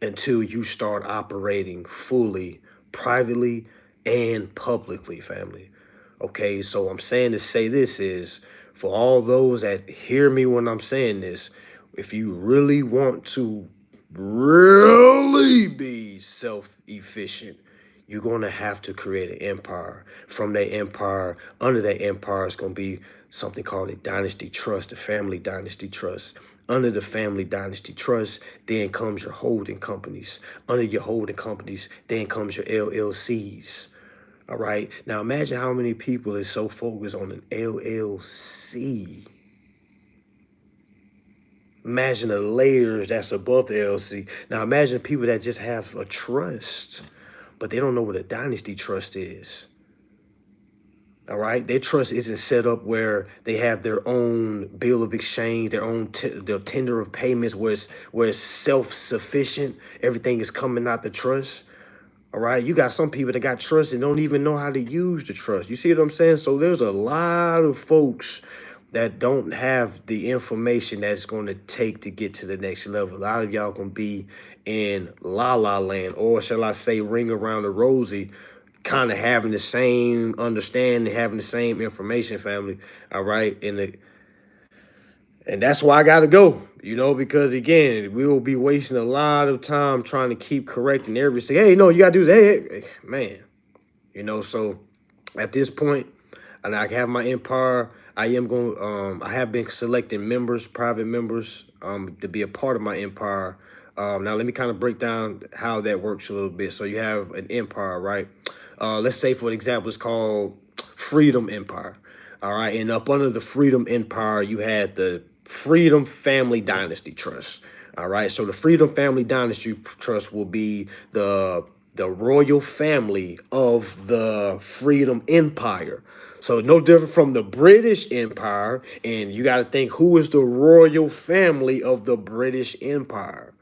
Until you start operating fully, privately, and publicly, family. Okay, so I'm saying to say this is for all those that hear me when I'm saying this, if you really want to really be self-efficient, you're going to have to create an empire. From that empire, under that empire is going to be something called a dynasty trust, a family dynasty trust. Under the family dynasty trust, then comes your holding companies. Under your holding companies, then comes your LLCs. All right. Now imagine how many people is so focused on an LLC. Imagine the layers that's above the LLC. Now imagine people that just have a trust, but they don't know what a dynasty trust is. All right, their trust isn't set up where they have their own bill of exchange, their tender of payments, where it's self-sufficient. Everything is coming out the trust. All right, you got some people that got trust and don't even know how to use the trust. You see what I'm saying? So there's a lot of folks that don't have the information that's going to take to get to the next level. A lot of y'all gonna be in la la land, or shall I say, ring around the rosy, kind of having the same understanding, having the same information, family. All right, and that's why I got to go, because again, we will be wasting a lot of time trying to keep correcting everything. Hey, no, you got to do this. Hey, man, so at this point, and I have my empire. I am going. I have been selecting members, private members, to be a part of my empire. Now, let me kind of break down how that works a little bit. So you have an empire, right? Let's say, for example, it's called Freedom Empire. All right, and up under the Freedom Empire, you had the Freedom Family Dynasty Trust. All right, so the Freedom Family Dynasty Trust will be the royal family of the Freedom Empire. So no different from the British Empire, and you got to think, who is the royal family of the British Empire?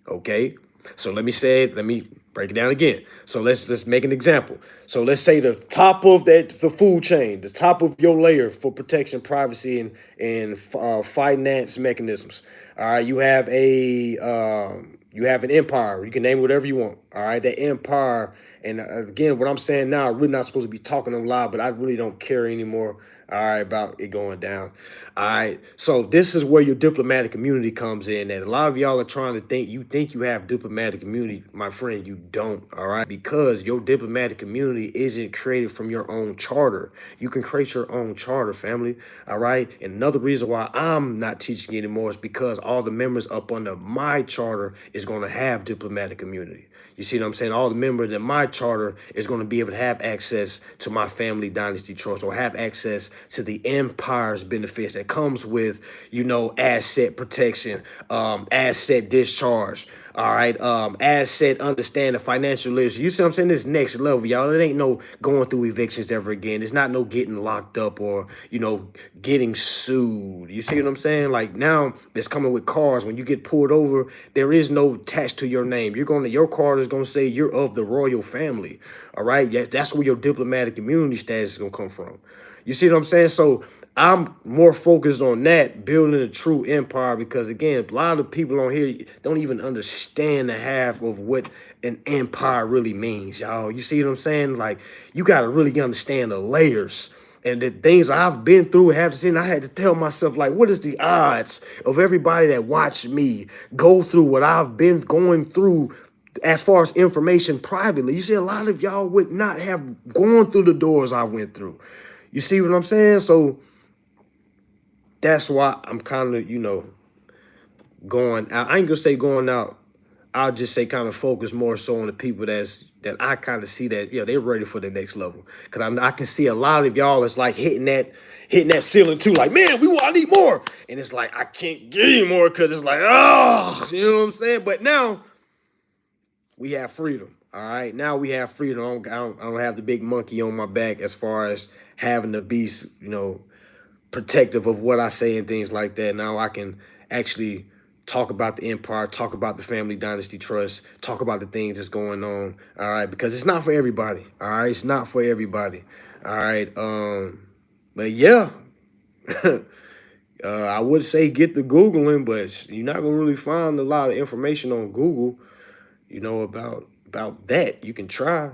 Okay, so let me break it down again. So let's make an example. So let's say the top of the food chain, the top of your layer for protection, privacy, and finance mechanisms. All right, you have an empire. You can name it whatever you want. All right, that empire. And again, what I'm saying now, we're not supposed to be talking on live, but I really don't care anymore. All right, about it going down. All right. So this is where your diplomatic immunity comes in. That a lot of y'all are trying to think you have diplomatic immunity, my friend. You don't. All right, because your diplomatic immunity isn't created from your own charter. You can create your own charter, family. All right. And another reason why I'm not teaching anymore is because all the members up under my charter is going to have diplomatic immunity. You see what I'm saying? All the members in my charter is going to be able to have access to my family dynasty trust or have access to the empire's benefits that comes with, asset protection, asset discharge. All right, asset understanding, financial literacy. You see what I'm saying? This next level, y'all. It ain't no going through evictions ever again. It's not no getting locked up or getting sued. You see what I'm saying? Like now, it's coming with cars. When you get pulled over, there is no tax to your name. Your card is gonna say you're of the royal family. All right, yes, that's where your diplomatic immunity status is gonna come from. You see what I'm saying? So I'm more focused on that, building a true empire, because again, a lot of people on here don't even understand the half of what an empire really means, y'all. You see what I'm saying? Like, you got to really understand the layers and the things I've been through, have seen. I had to tell myself, like, what is the odds of everybody that watched me go through what I've been going through as far as information privately? You see, a lot of y'all would not have gone through the doors I went through. You see what I'm saying? So that's why I'm kind of, going out. I ain't gonna say going out. I'll just say kind of focus more so on the people that I kind of see that, they're ready for the next level. Cause I can see a lot of y'all is like hitting that ceiling too. Like, man, I need more. And it's like, I can't get any more because it's like, oh, you know what I'm saying? But now we have freedom. All right. Now we have freedom. I don't have the big monkey on my back as far as having to be, protective of what I say and things like that. Now I can actually talk about the empire, talk about the family dynasty trust, talk about the things that's going on. All right, because it's not for everybody. All right, it's not for everybody. All right, but yeah, I would say get the Googling, but you're not gonna really find a lot of information on Google. About that. You can try.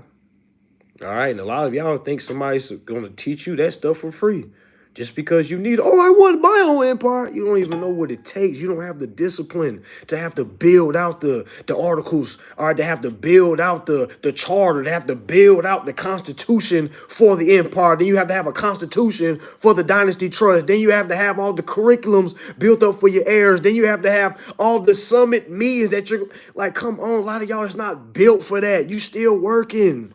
All right, and a lot of y'all think somebody's gonna teach you that stuff for free. Just because you need, I want my own empire. You don't even know what it takes. You don't have the discipline to have to build out the articles, all right, to have to build out the charter, to have to build out the constitution for the empire. Then you have to have a constitution for the dynasty trust. Then you have to have all the curriculums built up for your heirs. Then you have to have all the summit meetings that you're like, come on, a lot of y'all is not built for that. You still working.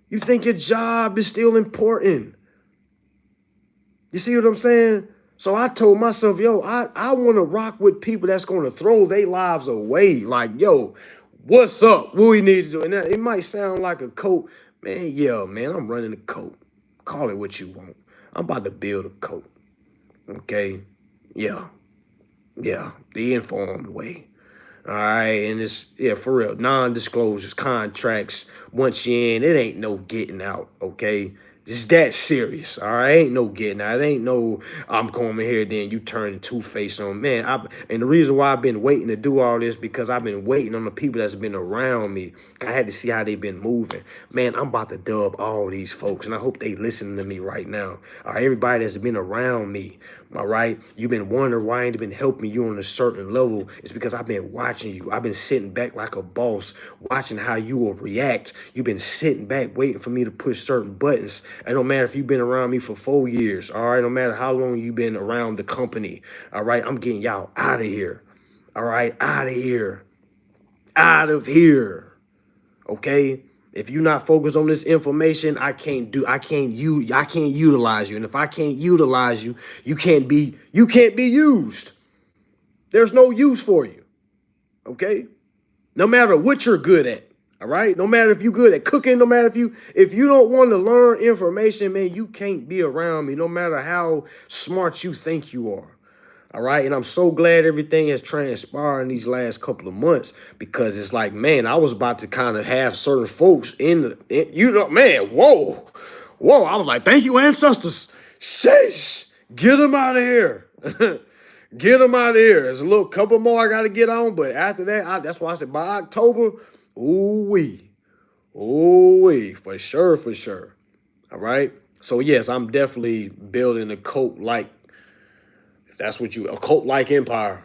You think your job is still important. You see what I'm saying? So I told myself, I want to rock with people that's going to throw their lives away. Like, what's up? What we need to do? And it might sound like a coat. Man, yeah, man, I'm running a coat. Call it what you want. I'm about to build a coat. Okay? Yeah. Yeah. The informed way. All right, and it's, for real, non-disclosures, contracts. Once you're in, it ain't no getting out, okay? It's that serious, all right? Ain't no getting out. It ain't no, I'm coming here, then you turn two-faced on. Man, and the reason why I've been waiting to do all this, because I've been waiting on the people that's been around me. I had to see how they've been moving. Man, I'm about to dub all these folks, and I hope they listening to me right now. All right, everybody that's been around me, all right? You've been wondering why I ain't been helping you on a certain level. It's because I've been watching you. I've been sitting back like a boss, watching how you will react. You've been sitting back waiting for me to push certain buttons. It don't matter if you've been around me for 4 years, all right? No matter how long you've been around the company, all right? I'm getting y'all out of here, all right? Out of here. Out of here, okay? If you're not focused on this information, I can't utilize you. And if I can't utilize you, you can't be used. There's no use for you. Okay? No matter what you're good at. All right? No matter if you're good at cooking, no matter if you don't want to learn information, man, you can't be around me no matter how smart you think you are. All right. And I'm so glad everything has transpired in these last couple of months, because it's like, man, I was about to kind of have certain folks man, whoa. I was like, thank you, ancestors. Sheesh. Get them out of here. Get them out of here. There's a little couple more I got to get on. But after that, that's why I said by October, ooh-wee. Ooh-wee. For sure, for sure. All right. So yes, I'm definitely building a cult like, if that's what you, a cult like empire.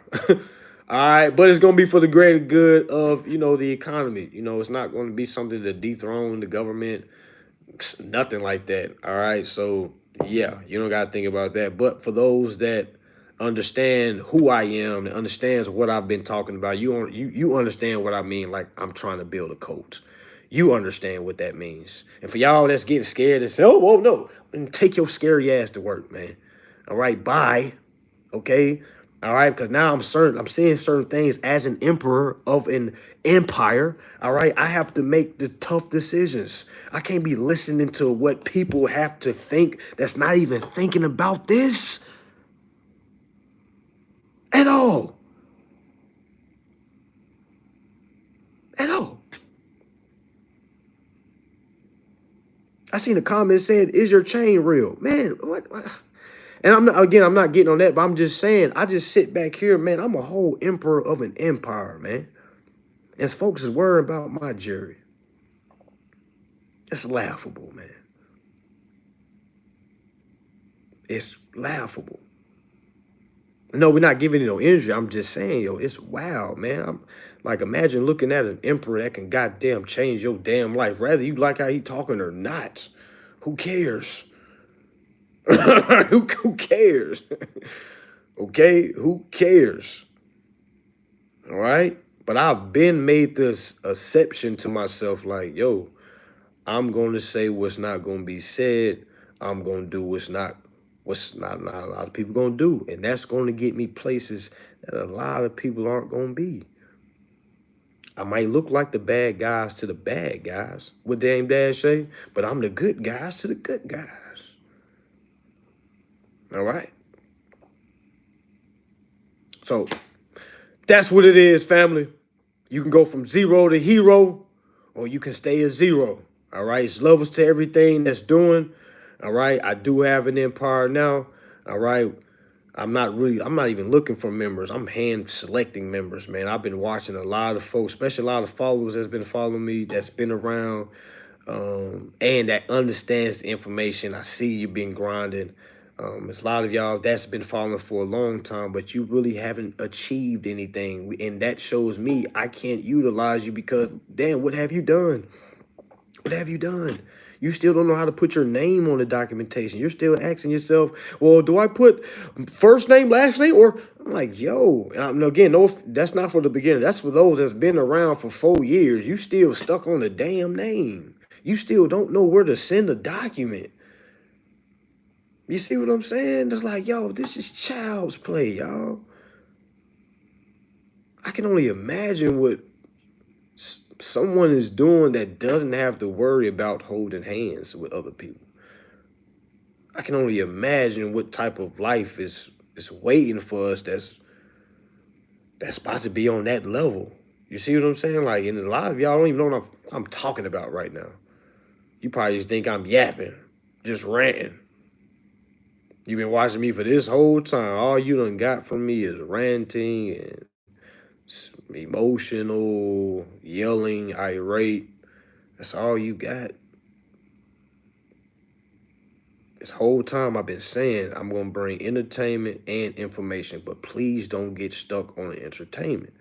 All right, but it's gonna be for the greater good of, the economy. It's not going to be something to dethrone the government, nothing like that. All right, so yeah, you don't gotta think about that. But for those that understand who I am and understands what I've been talking about, you understand what I mean. Like, I'm trying to build a cult. You understand what that means. And for y'all that's getting scared and say, "Oh, whoa, no," then take your scary ass to work, man. All right, bye. Okay. All right, because now I'm seeing certain things as an emperor of an empire. All right, I have to make the tough decisions. I can't be listening to what people have to think that's not even thinking about this at all. At all. I seen a comment said, "Is your chain real?" Man, what? And I'm not getting on that, but I'm just saying, I just sit back here, man. I'm a whole emperor of an empire, man. As folks is worried about my jury. It's laughable, man. It's laughable. No, we're not giving it no energy. I'm just saying, yo, it's wild, man. I'm like, imagine looking at an emperor that can goddamn change your damn life. Rather you like how he talking or not. Who cares? Who cares? Okay, who cares? All right. But I've been made this exception to myself, like, yo, I'm gonna say what's not gonna be said. I'm gonna do what's not a lot of people gonna do. And that's gonna get me places that a lot of people aren't gonna be. I might look like the bad guys to the bad guys, what Dame Dash say, but I'm the good guys to the good guys. All right. So that's what it is, family. You can go from zero to hero, or you can stay a zero. All right. It's levels to everything that's doing. All right. I do have an empire now. All right. I'm not even looking for members. I'm hand selecting members, man. I've been watching a lot of folks, especially a lot of followers that's been following me, that's been around, and that understands the information. I see you been grinding. There's a lot of y'all that's been following for a long time, but you really haven't achieved anything. And that shows me I can't utilize you because, damn, what have you done? What have you done? You still don't know how to put your name on the documentation. You're still asking yourself, well, do I put first name, last name? Or I'm like, yo, again, no, that's not for the beginner. That's for those that's been around for 4 years. You still stuck on the damn name. You still don't know where to send a document. You see what I'm saying? It's like, yo, this is child's play, y'all. I can only imagine what someone is doing that doesn't have to worry about holding hands with other people. I can only imagine what type of life is waiting for us that's about to be on that level. You see what I'm saying? Like, and a lot of y'all don't even know what I'm talking about right now. You probably just think I'm yapping, just ranting. You've been watching me for this whole time. All you done got from me is ranting and emotional, yelling, irate. That's all you got. This whole time I've been saying I'm going to bring entertainment and information, but please don't get stuck on the entertainment.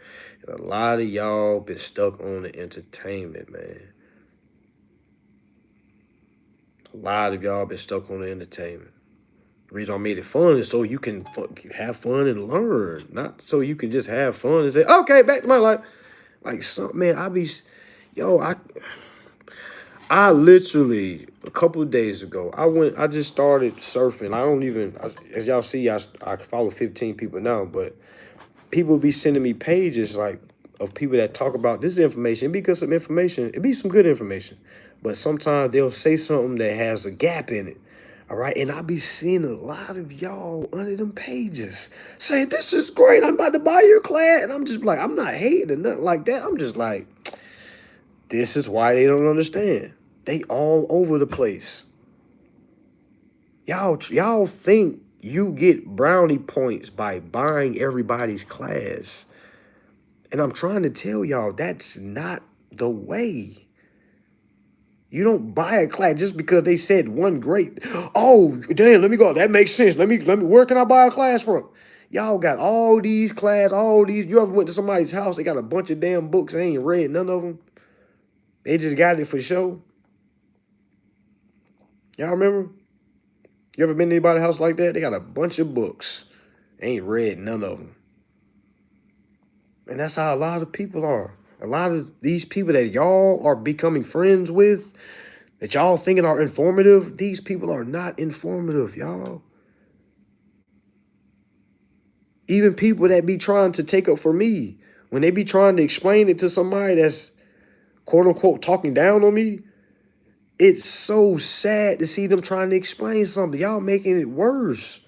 And a lot of y'all been stuck on the entertainment, man. A lot of y'all been stuck on the entertainment. The reason I made it fun is so you can have fun and learn, not so you can just have fun and say, okay, back to my life. Like, man, I literally, a couple of days ago, I just started surfing. As y'all see, I follow 15 people now, but people be sending me pages like of people that talk about this information. It be good some information. It be some good information. But sometimes they'll say something that has a gap in it. All right. And I be seeing a lot of y'all under them pages saying, this is great. I'm about to buy your class. And I'm just like, I'm not hating or nothing like that. I'm just like, this is why they don't understand. They all over the place. Y'all think you get brownie points by buying everybody's class. And I'm trying to tell y'all that's not the way. You don't buy a class just because they said one grade. Oh, damn, let me go. That makes sense. Let me, where can I buy a class from? Y'all got all these class, all these. You ever went to somebody's house? They got a bunch of damn books. They ain't read none of them. They just got it for show. Y'all remember? You ever been to anybody's house like that? They got a bunch of books. They ain't read none of them. And that's how a lot of people are. A lot of these people that y'all are becoming friends with, that y'all thinking are informative, these people are not informative, y'all. Even people that be trying to take up for me, when they be trying to explain it to somebody that's quote unquote talking down on me, it's so sad to see them trying to explain something. Y'all making it worse.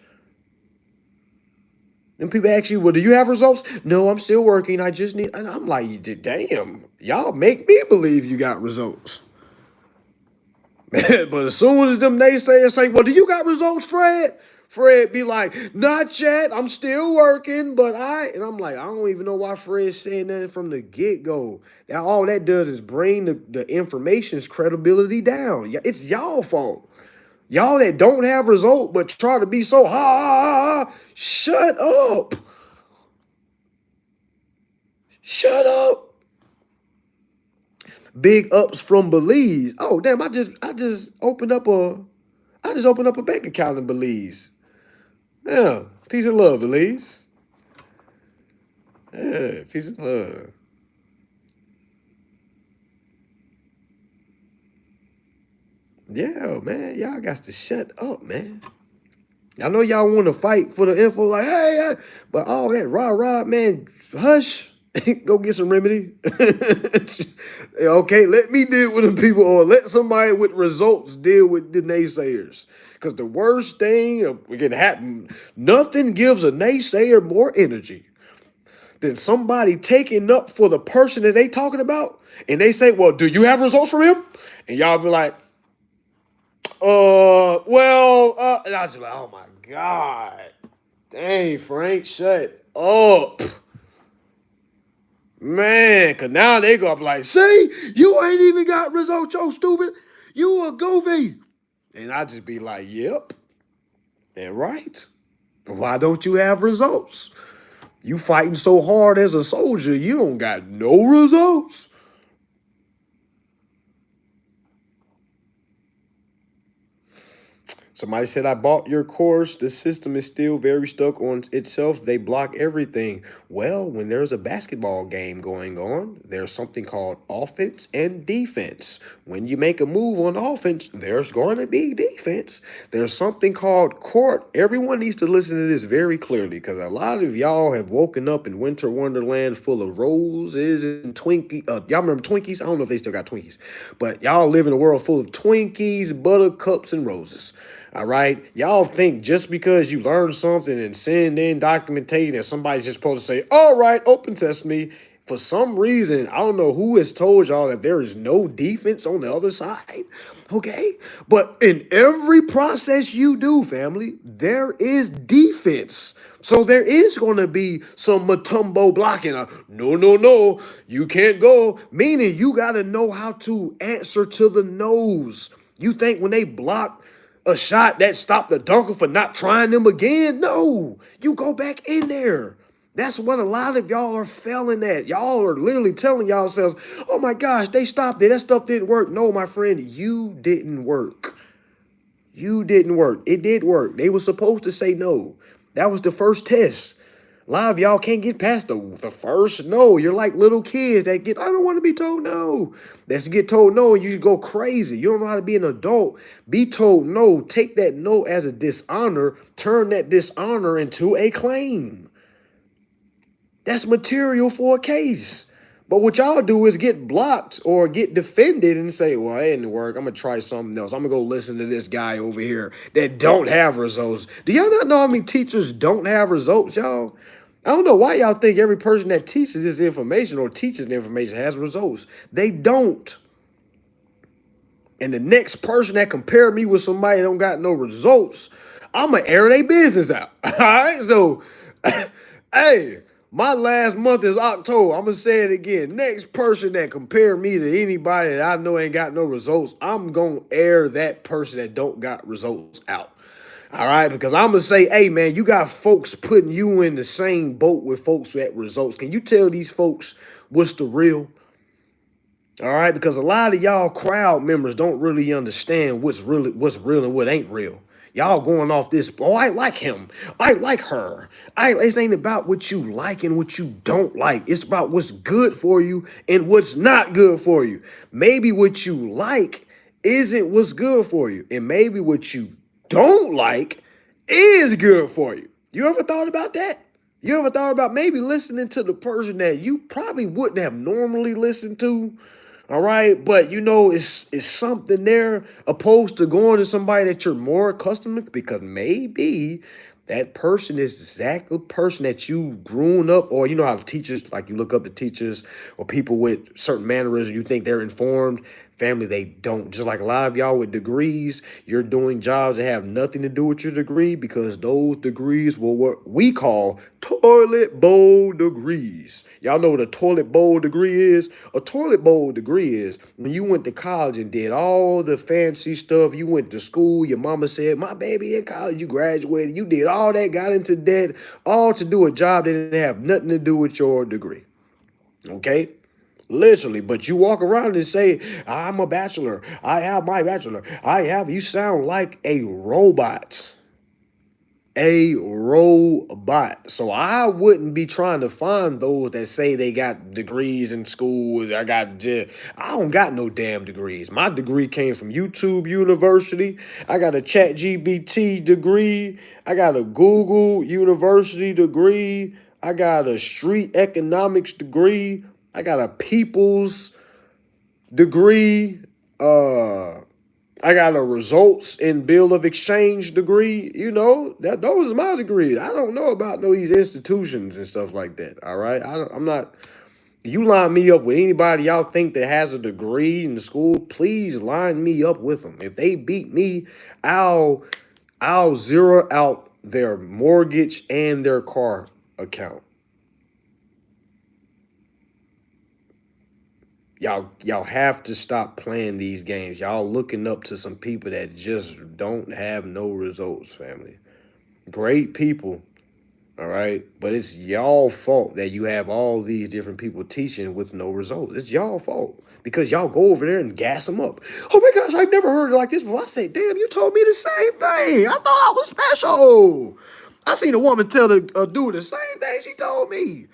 And people ask you, well, do you have results? No, I'm still working. I just need, and I'm like, damn, y'all make me believe you got results. But as soon as them naysayers say, well, do you got results, Fred? Fred be like, not yet. I'm still working, but and I'm like, I don't even know why Fred's saying that from the get-go. That all that does is bring the information's credibility down. It's y'all fault. Y'all that don't have results but try to be so shut up. Shut up. Big ups from Belize. Oh damn, I just opened up a bank account in Belize. Yeah, peace and love, Belize. Yeah, peace and love. Yeah, man, y'all got to shut up, man. I know y'all want to fight for the info, like, hey, but all that rah, man, hush. Go get some remedy. Okay, let me deal with the people, or let somebody with results deal with the naysayers. Because the worst thing that can happen, nothing gives a naysayer more energy than somebody taking up for the person that they talking about, and they say, well, do you have results from him? And y'all be like, and I was like, oh my God. Dang, Frank, shut up. Man, cause now they go up like, see, you ain't even got results, yo stupid. You a goofy. And I just be like, yep, they're right. Why don't you have results? You fighting so hard as a soldier, you don't got no results. Somebody said, I bought your course. The system is still very stuck on itself. They block everything. Well, when there's a basketball game going on, there's something called offense and defense. When you make a move on offense, there's going to be defense. There's something called court. Everyone needs to listen to this very clearly, because a lot of y'all have woken up in winter wonderland full of roses and Twinkies. Y'all remember Twinkies? I don't know if they still got Twinkies, but y'all live in a world full of Twinkies, buttercups, and roses. All right. Y'all think just because you learn something and send in documentation that somebody's just supposed to say, all right, open sesame. For some reason, I don't know who has told y'all that there is no defense on the other side. Okay. But in every process you do, family, there is defense. So there is going to be some Matumbo blocking. No, you can't go. Meaning you got to know how to answer to the nose. You think when they block a shot that stopped the dunker for not trying them again? No, you go back in there. That's what a lot of y'all are failing at. Y'all are literally telling yourselves, oh my gosh, they stopped it. That stuff didn't work. No, my friend, you didn't work. You didn't work. It did work. They were supposed to say no. That was the first test. A lot of y'all can't get past the first no. You're like little kids that I don't want to be told no. That's get told no and you go crazy. You don't know how to be an adult. Be told no. Take that no as a dishonor. Turn that dishonor into a claim. That's material for a case. But what y'all do is get blocked or get defended and say, well, it didn't work. I'm going to try something else. I'm going to go listen to this guy over here that don't have results. Do y'all not know how many teachers don't have results, y'all? I don't know why y'all think every person that teaches this information or teaches the information has results. They don't. And the next person that compare me with somebody that don't got no results, I'm going to air their business out. All right? So, hey, My last month is October. I'm gonna say it again. Next person that compare me to anybody that I know ain't got no results, I'm gonna air that person that don't got results out. All right, because I'm gonna say, hey man, you got folks putting you in the same boat with folks that results. Can you tell these folks what's the real? All right, because a lot of y'all crowd members don't really understand what's real and what ain't real. Y'all going off this, oh, I like him. I like her. It ain't about what you like and what you don't like. It's about what's good for you and what's not good for you. Maybe what you like isn't what's good for you. And maybe what you don't like is good for you. You ever thought about that? You ever thought about maybe listening to the person that you probably wouldn't have normally listened to? All right, but you know, it's something there opposed to going to somebody that you're more accustomed to, because maybe that person is the exact person that you grown up, or you know how the teachers, like you look up to teachers or people with certain mannerisms, you think they're informed. Family, they don't. Just like a lot of y'all with degrees, you're doing jobs that have nothing to do with your degree, because those degrees were what we call toilet bowl degrees. Y'all know what a toilet bowl degree is? A toilet bowl degree is when you went to college and did all the fancy stuff. You went to school, your mama said, my baby in college, you graduated, you did all that, got into debt, all to do a job that didn't have nothing to do with your degree. Okay? Literally, but you walk around and say, I'm a bachelor. I have my bachelor. You sound like a robot. A robot. So I wouldn't be trying to find those that say they got degrees in school. I don't got no damn degrees. My degree came from YouTube University. I got a Chat GBT degree. I got a Google University degree. I got a street economics degree. I got a people's degree. I got a results and bill of exchange degree. You know, that those are my degrees. I don't know about these institutions and stuff like that. All right. I'm not. You line me up with anybody y'all think that has a degree in the school, please line me up with them. If they beat me, I'll zero out their mortgage and their car account. Y'all have to stop playing these games. Y'all looking up to some people that just don't have no results, family. Great people, all right? But it's y'all fault that you have all these different people teaching with no results. It's y'all fault because y'all go over there and gas them up. Oh my gosh, I've never heard it like this. Well, I say, damn, you told me the same thing. I thought I was special. I seen a woman tell a dude the same thing she told me.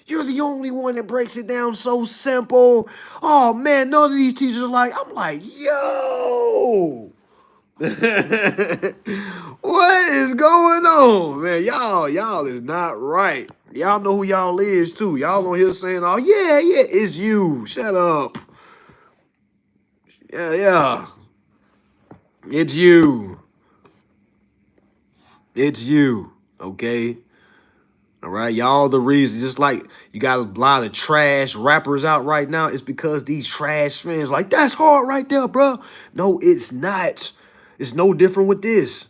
You're the only one that breaks it down so simple. Oh man, none of these teachers are like, I'm like, yo. What is going on, man? Y'all is not right. Y'all know who y'all is too. Y'all on here saying, oh yeah, it's you. Shut up. Yeah. It's you. It's you. Okay. All right, y'all the reason, just like you got a lot of trash rappers out right now, it's because these trash fans like, that's hard right there, bro. No, it's not. It's no different with this.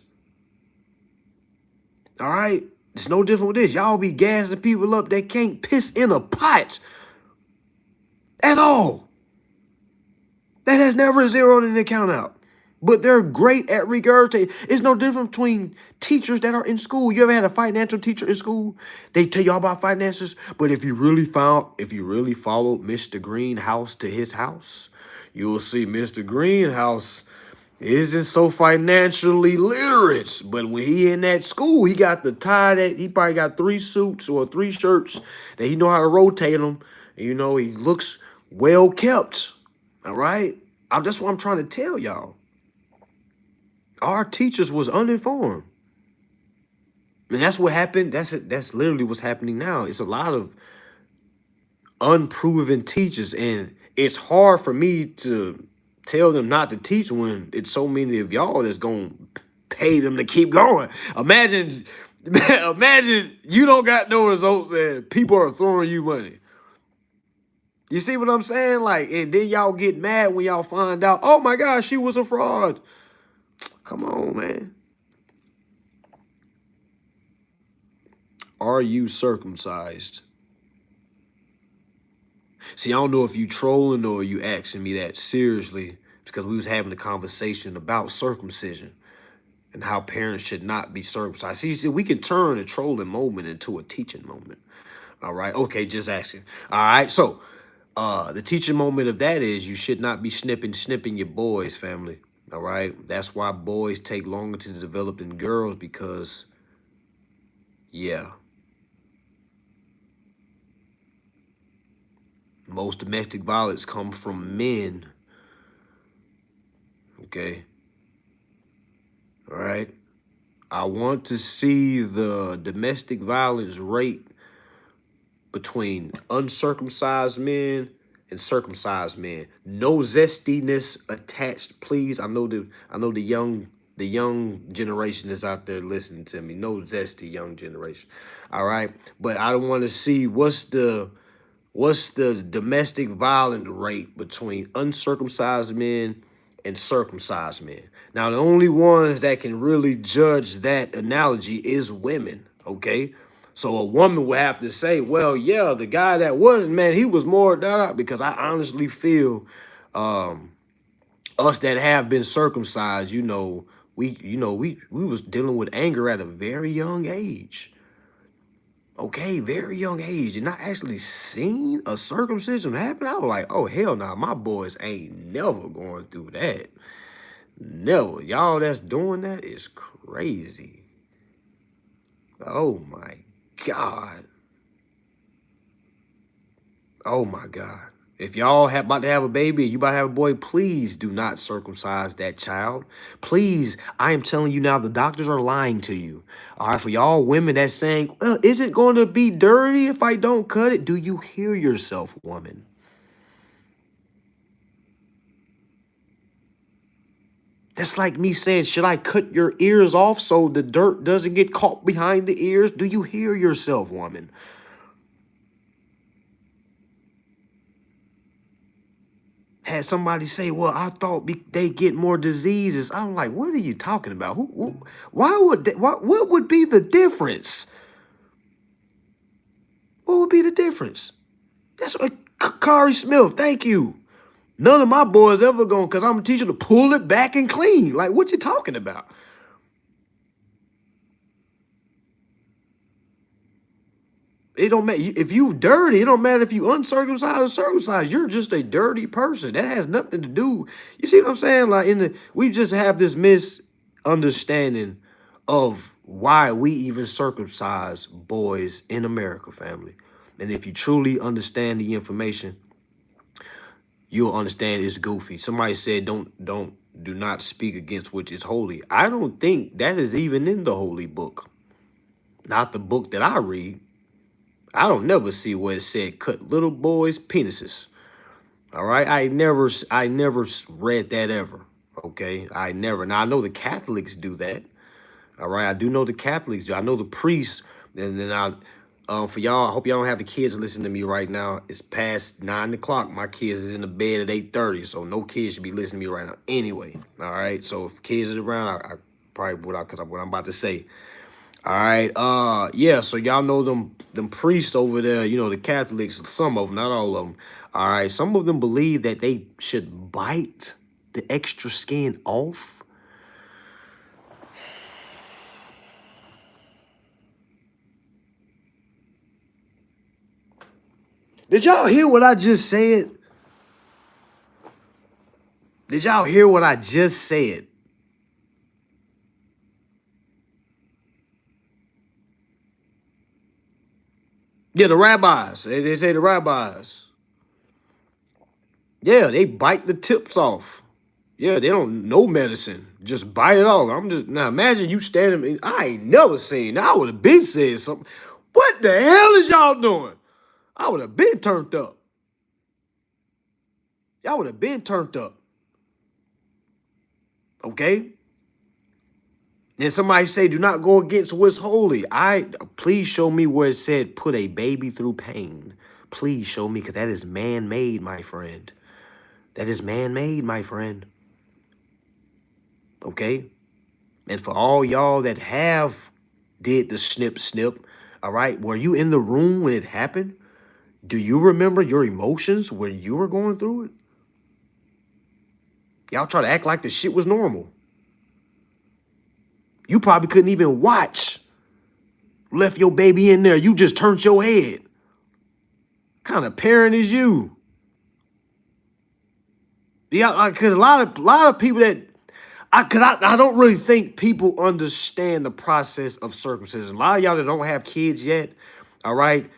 All right? It's no different with this. Y'all be gassing people up that can't piss in a pot at all. That has never zeroed an account out. But they're great at regurgitating. It's no different between teachers that are in school. You ever had a financial teacher in school? They tell y'all about finances, but if you really followed Mr. Greenhouse to his house, you'll see Mr. Greenhouse isn't so financially literate. But when he in that school, he got the tie that he probably got 3 suits or 3 shirts that he know how to rotate them. And, you know, he looks well kept. All right? That's what I'm trying to tell y'all. Our teachers was uninformed. And that's what happened. That's literally what's happening now. It's a lot of unproven teachers, and it's hard for me to tell them not to teach when it's so many of y'all that's gonna pay them to keep going. Imagine you don't got no results and people are throwing you money. You see what I'm saying? Like, and then y'all get mad when y'all find out, oh my gosh, she was a fraud. Come on, man. are you circumcised? See, I don't know if you trolling or you asking me that seriously, because we was having a conversation about circumcision and how parents should not be circumcised. See, we can turn a trolling moment into a teaching moment. All right. Okay, just asking. All right. So the teaching moment of that is you should not be snipping your boys, family. All right. That's why boys take longer to develop than girls, because yeah, most domestic violence come from men. Okay. All right. I want to see the domestic violence rate between uncircumcised men and circumcised men. No zestiness attached, please. I know the young generation is out there listening to me. No zesty young generation. All right. But I want to see what's the domestic violence rate between uncircumcised men and circumcised men. Now, the only ones that can really judge that analogy is women, okay? So a woman would have to say, well, yeah, the guy that wasn't, man, he was more da, because I honestly feel um, us that have been circumcised, we was dealing with anger at a very young age. Okay, very young age, and I actually seen a circumcision happen. I was like, oh hell no, my boys ain't never going through that. Never. Y'all that's doing that is crazy. Oh my God. Oh my God. If y'all about to have a baby, you about to have a boy, please do not circumcise that child. Please, I am telling you now, the doctors are lying to you. All right, for y'all women that's saying, well, is it going to be dirty if I don't cut it? Do you hear yourself, woman? That's like me saying, should I cut your ears off so the dirt doesn't get caught behind the ears? Do you hear yourself, woman? Had somebody say, well, I thought they get more diseases. I'm like, what are you talking about? Why would what would be the difference? What would be the difference? That's what Kari Smith, thank you. None of my boys ever going, because I'm a teacher, to pull it back and clean. Like, what you talking about? It don't matter if you dirty. It don't matter if you uncircumcised or circumcised. You're just a dirty person. That has nothing to do. You see what I'm saying? Like we just have this misunderstanding of why we even circumcise boys in America, family. And if you truly understand the information, you'll understand it's goofy. Somebody said, do not speak against which is holy. I don't think that is even in the holy book. Not the book that I read. I don't never see where it said cut little boys' penises. All right, I never read that ever. Okay, I never. Now I know the Catholics do that. All right, I do know the Catholics do. I know the priests. And then for y'all, I hope y'all don't have the kids listening to me right now. It's past 9 o'clock. My kids is in the bed at 8:30, so no kids should be listening to me right now. Anyway, all right. So if kids is around, I probably what I'm about to say. All right. Yeah. So y'all know them priests over there. You know the Catholics. Some of them, not all of them. All right. Some of them believe that they should bite the extra skin off. Did y'all hear what I just said? Did y'all hear what I just said? Yeah, the rabbis. They say the rabbis. Yeah, they bite the tips off. Yeah, they don't know medicine. Just bite it off. I'm just now imagine you standing. I ain't never seen. I would have been said something. What the hell is y'all doing? I would have been turned up. Y'all would have been turned up. Okay? Then somebody say, do not go against what's holy. Please show me where it said put a baby through pain. Please show me, because that is man-made, my friend. That is man-made, my friend. Okay? And for all y'all that have did the snip, All right. Were you in the room when it happened? Do you remember your emotions when you were going through it? Y'all try to act like the shit was normal. You probably couldn't even watch. Left your baby in there. You just turned your head. What kind of parent is you? Yeah, because a lot of people that I don't really think people understand the process of circumcision. A lot of y'all that don't have kids yet, all right,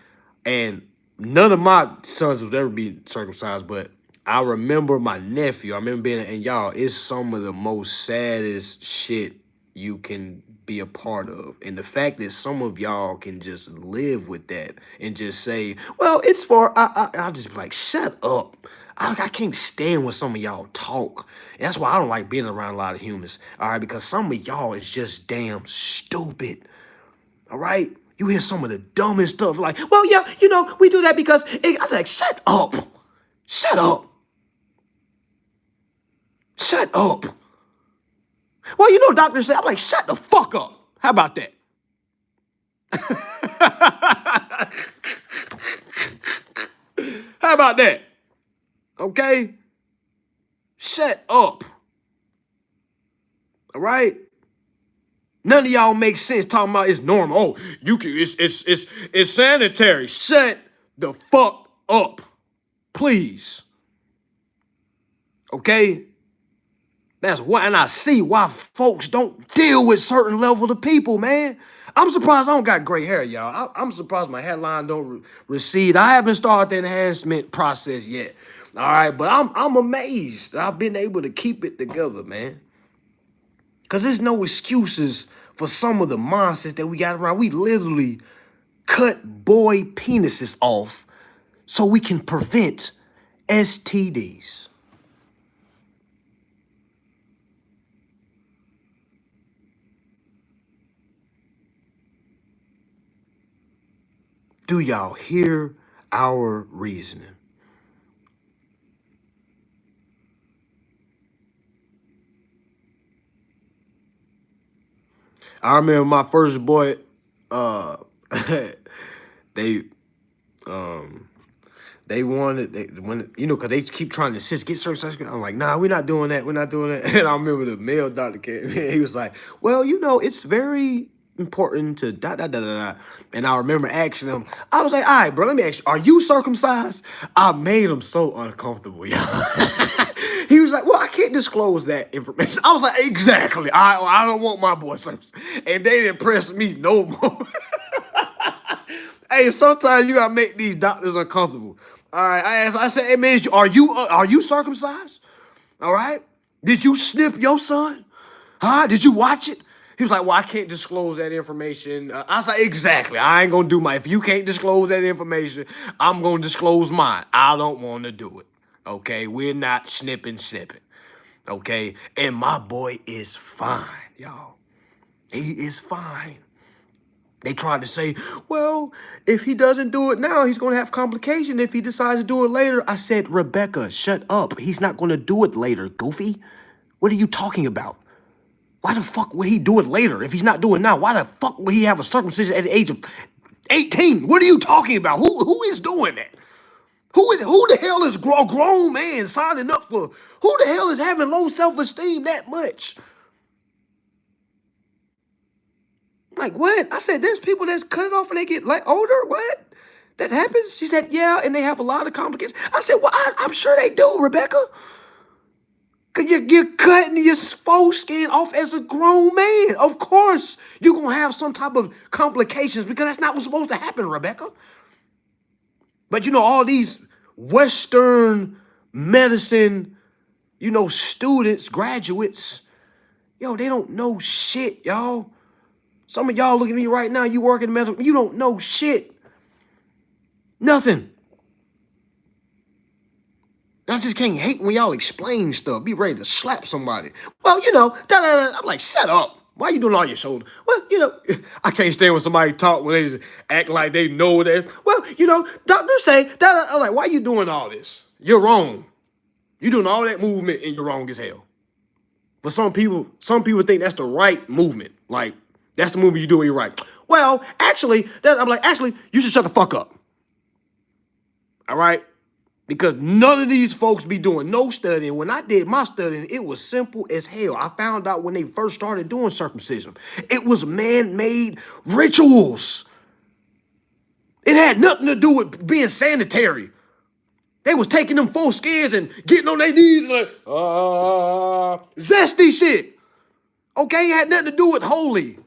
and none of my sons will ever be circumcised, but I remember my nephew. I remember being, and y'all, it's some of the most saddest shit you can be a part of. And the fact that some of y'all can just live with that and just say, well, it's for, I'll just be like, shut up. I can't stand when some of y'all talk. And that's why I don't like being around a lot of humans, all right? Because some of y'all is just damn stupid, all right? You hear some of the dumbest stuff like, well, yeah, we do that because, I'm like, shut up. Shut up. Shut up. Well, doctors say, I'm like, shut the fuck up. How about that? How about that? Okay? Shut up. All right? None of y'all make sense talking about it's normal. Oh, it's sanitary. Shut the fuck up. Please. Okay? That's why, and I see why folks don't deal with certain level of people, man. I'm surprised I don't got gray hair, y'all. I'm surprised my hairline don't recede. I haven't started the enhancement process yet. All right, but I'm amazed that I've been able to keep it together, man. Because there's no excuses for some of the monsters that we got around. We literally cut boy penises off so we can prevent STDs. Do y'all hear our reasoning? I remember my first boy, they they wanted because they keep trying to insist get certain. I'm like, nah, we're not doing that. We're not doing that. And I remember the male doctor came. He was like, well, it's very important to da da da da da. And I remember asking him. I was like, all right, bro, let me ask you, are you circumcised? I made him so uncomfortable, y'all. He was like, well, I can't disclose that information. I was like, exactly. I don't want my boy circumcised. And they didn't press me no more. Hey, sometimes you gotta make these doctors uncomfortable. All right, I said, hey man, are you circumcised? All right, did you snip your son? Huh? Did you watch it? He was like, well, I can't disclose that information. I was like, exactly. I ain't gonna do my. If you can't disclose that information, I'm gonna disclose mine. I don't want to do it. Okay, we're not snipping. Okay, and my boy is fine, y'all. He is fine. They tried to say, well, if he doesn't do it now, he's going to have complications if he decides to do it later. I said, Rebecca, shut up. He's not going to do it later, goofy. What are you talking about? Why the fuck would he do it later if he's not doing it now? Why the fuck would he have a circumcision at the age of 18? What are you talking about? Who is doing that? Who the hell is grown man signing up for? Who the hell is having low self-esteem that much? Like, what? I said, there's people that's cut it off when they get like older. What? That happens? She said, yeah, and they have a lot of complications. I said, well, I'm sure they do, Rebecca. Because you're cutting your foreskin off as a grown man. Of course, you're going to have some type of complications because that's not what's supposed to happen, Rebecca. But, all these Western medicine, students, graduates, they don't know shit, y'all. Some of y'all look at me right now, you work in medical, you don't know shit. Nothing. I just can't hate when y'all explain stuff. Be ready to slap somebody. Well, I'm like, shut up. Why you doing all your shoulder? Well, I can't stand when somebody talk when they just act like they know that. Well, doctors say, I'm like, why you doing all this? You're wrong. You doing all that movement and you're wrong as hell. But some people think that's the right movement. Like, that's the movement you do when you're right. Well, actually, I'm like, actually, you should shut the fuck up. All right? Because none of these folks be doing no studying. When I did my studying, it was simple as hell. I found out when they first started doing circumcision, it was man-made rituals. It had nothing to do with being sanitary. They was taking them foreskins and getting on their knees and like, zesty shit. Okay, it had nothing to do with holy.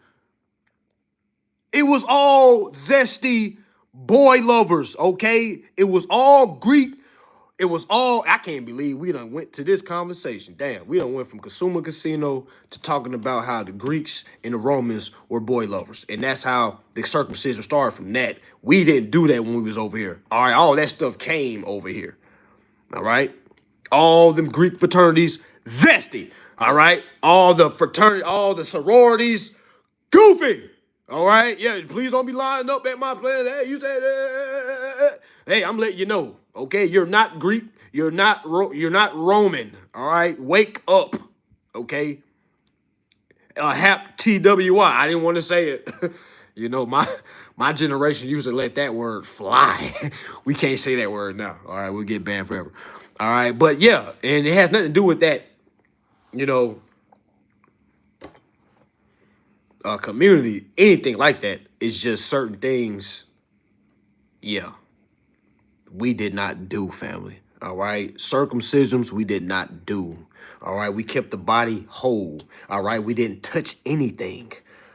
It was all zesty boy lovers, okay? It was all Greek. It was all, I can't believe we done went to this conversation. Damn, we done went from Consumer Casino to talking about how the Greeks and the Romans were boy lovers. And that's how the circumcision started from that. We didn't do that when we was over here. All right, all that stuff came over here. All right? All them Greek fraternities, zesty. All right? All the fraternity, all the sororities, goofy. All right? Yeah, please don't be lining up at my place. Hey, you said, hey, I'm letting you know. Okay, you're not Greek. You're not Roman. All right? Wake up. Okay? Hap TWI. I didn't want to say it. You know, my generation used to let that word fly. We can't say that word now. All right, we'll get banned forever. All right, but yeah, and it has nothing to do with that, you know, community, anything like that. It's just certain things, yeah, we did not do, family. All right, circumcisions we did not do. All right, we kept the body whole. All right, we didn't touch anything.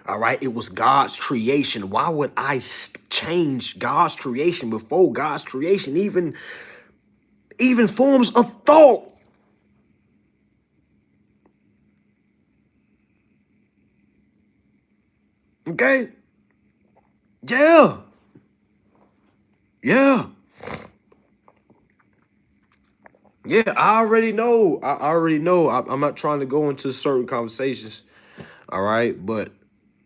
All right, it was God's creation. Why would I change God's creation before God's creation even forms a thought? Okay? Yeah. Yeah. Yeah, I already know. I already know. I'm not trying to go into certain conversations. All right, but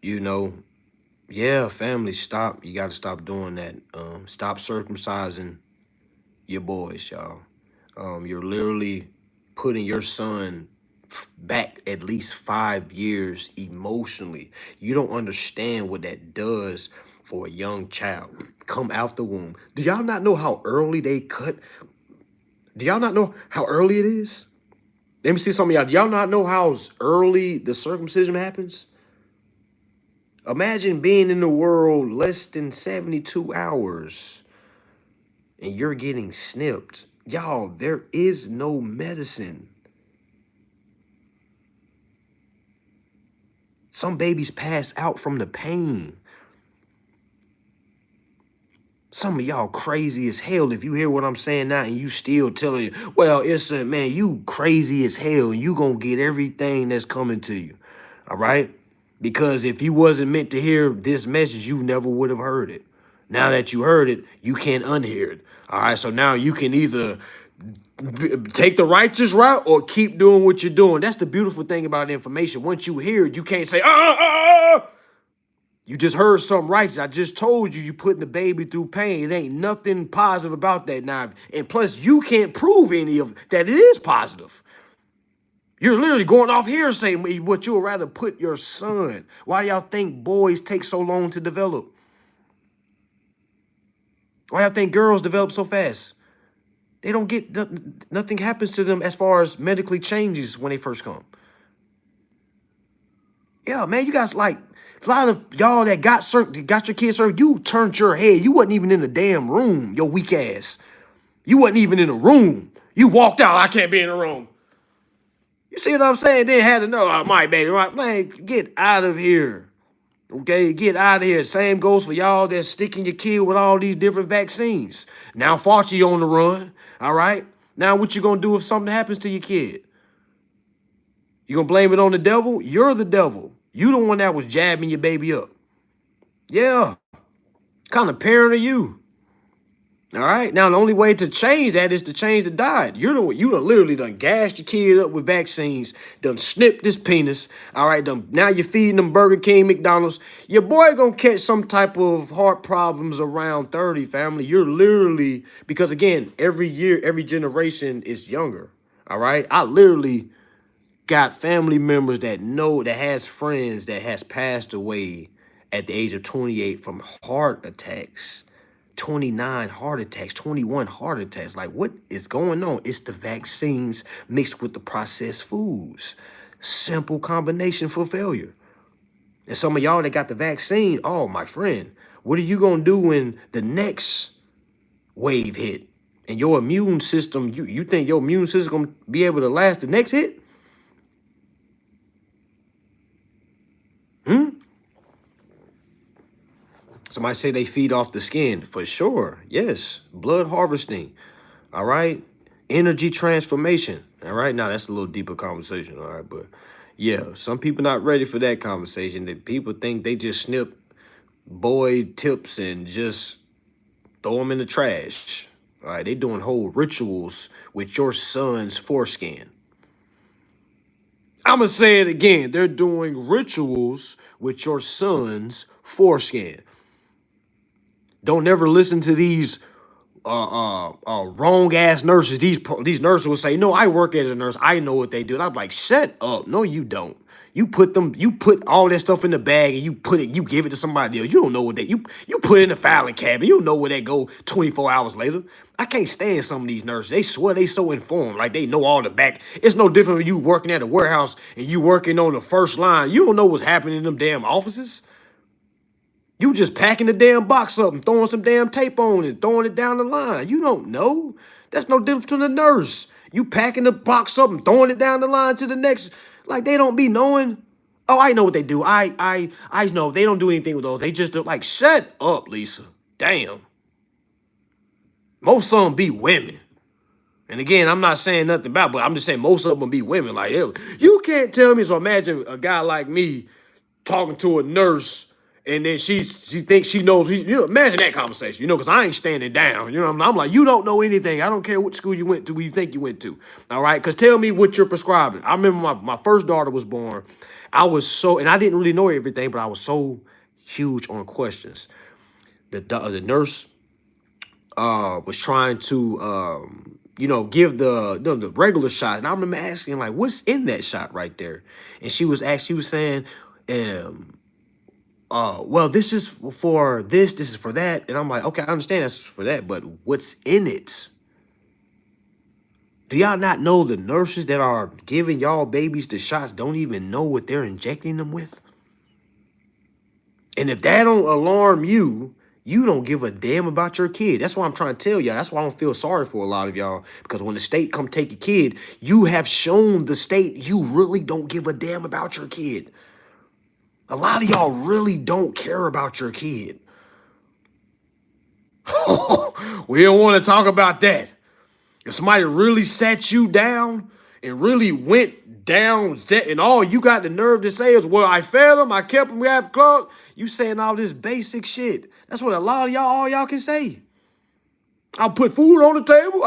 you know, yeah, family, stop. You got to stop doing that. Stop circumcising your boys, y'all. You're literally putting your son back at least 5 years emotionally. You don't understand what that does for a young child. Come out the womb. Do y'all not know how early they cut? Do y'all not know how early it is? Let me see some of y'all. Do y'all not know how early the circumcision happens? Imagine being in the world less than 72 hours and you're getting snipped. Y'all, there is no medicine. Some babies pass out from the pain. Some of y'all crazy as hell if you hear what I'm saying now and you still telling you, well, it's a, man, you crazy as hell and you gonna get everything that's coming to you. All right? Because if you wasn't meant to hear this message, you never would have heard it. Now that you heard it, you can't unhear it. All right, so now you can either take the righteous route or keep doing what you're doing. That's the beautiful thing about information. Once you hear it, you can't say, you just heard something righteous. I just told you putting the baby through pain. It ain't nothing positive about that now. And plus, you can't prove any of that it is positive. You're literally going off here saying what you would rather put your son. Why do y'all think boys take so long to develop? Why y'all think girls develop so fast? They don't get, nothing happens to them as far as medically changes when they first come. Yeah, man, you guys like, a lot of y'all that got your kids hurt, you turned your head. You wasn't even in the damn room, your weak ass. You wasn't even in the room. You walked out, I can't be in the room. You see what I'm saying? Then had to know, oh, my baby, right? Man, get out of here. Okay, get out of here. Same goes for y'all that's sticking your kid with all these different vaccines. Now Fauci on the run, all right? Now what you gonna do if something happens to your kid? You gonna blame it on the devil? You're the devil. You the one that was jabbing your baby up. Yeah. What kind of parent are you? All right. Now the only way to change that is to change the diet. You done literally done gassed your kid up with vaccines, done snipped this penis. All right, now you're feeding them Burger King, McDonald's. Your boy gonna catch some type of heart problems around 30, family. You're literally, because again, every year, every generation is younger. All right. I literally got family members that has friends that has passed away at the age of 28 from heart attacks. 29 heart attacks, 21 heart attacks. Like, what is going on? It's the vaccines mixed with the processed foods. Simple combination for failure. And some of y'all that got the vaccine, oh, my friend, what are you going to do when the next wave hit? And your immune system, you think your immune system going to be able to last the next hit? Somebody say they feed off the skin. For sure. Yes. Blood harvesting. All right. Energy transformation. All right. Now that's a little deeper conversation. All right. But yeah, some people not ready for that conversation. That people think they just snip boy tips and just throw them in the trash. All right. They doing whole rituals with your son's foreskin. I'm going to say it again. They're doing rituals with your son's foreskin. Don't never listen to these wrong ass nurses. These nurses will say, "No, I work as a nurse. I know what they do." And I'm like, "Shut up! No, you don't. You put all that stuff in the bag and you give it to somebody else. You don't know what you put it in the filing cabinet. You don't know where they go 24 hours later." I can't stand some of these nurses. They swear they so informed, like they know all the back. It's no different when you working at a warehouse and you working on the first line. You don't know what's happening in them damn offices. You just packing the damn box up and throwing some damn tape on it, throwing it down the line. You don't know. That's no different to the nurse. You packing the box up and throwing it down the line to the next. Like they don't be knowing. Oh, I know what they do. I know they don't do anything with those. They just do like, shut up, Lisa. Damn. Most of them be women. And again, I'm not saying nothing about, but I'm just saying most of them be women. Like, you can't tell me. So imagine a guy like me talking to a nurse, and then she thinks she knows. Imagine that conversation, because I ain't standing down. I'm like, you don't know anything. I don't care what school you went to, where you think you went to. All right, because tell me what you're prescribing. I remember my first daughter was born. I was so, and I didn't really know everything, but I was so huge on questions. The nurse was trying to give the regular shot, and I remember asking like, what's in that shot right there? And she was saying, well, this is for this is for that. And I'm like, okay, I understand that's for that, but what's in it? Do y'all not know the nurses that are giving y'all babies the shots don't even know what they're injecting them with? And if that don't alarm you, you don't give a damn about your kid. That's why I'm trying to tell y'all. That's why I don't feel sorry for a lot of y'all. Because when the state come take your kid, you have shown the state you really don't give a damn about your kid. A lot of y'all really don't care about your kid. We don't want to talk about that. If somebody really sat you down and really went down, and all you got the nerve to say is, well, I fed them, I kept them, we have club. You saying all this basic shit. That's what a lot of y'all, all y'all can say. I'll put food on the table.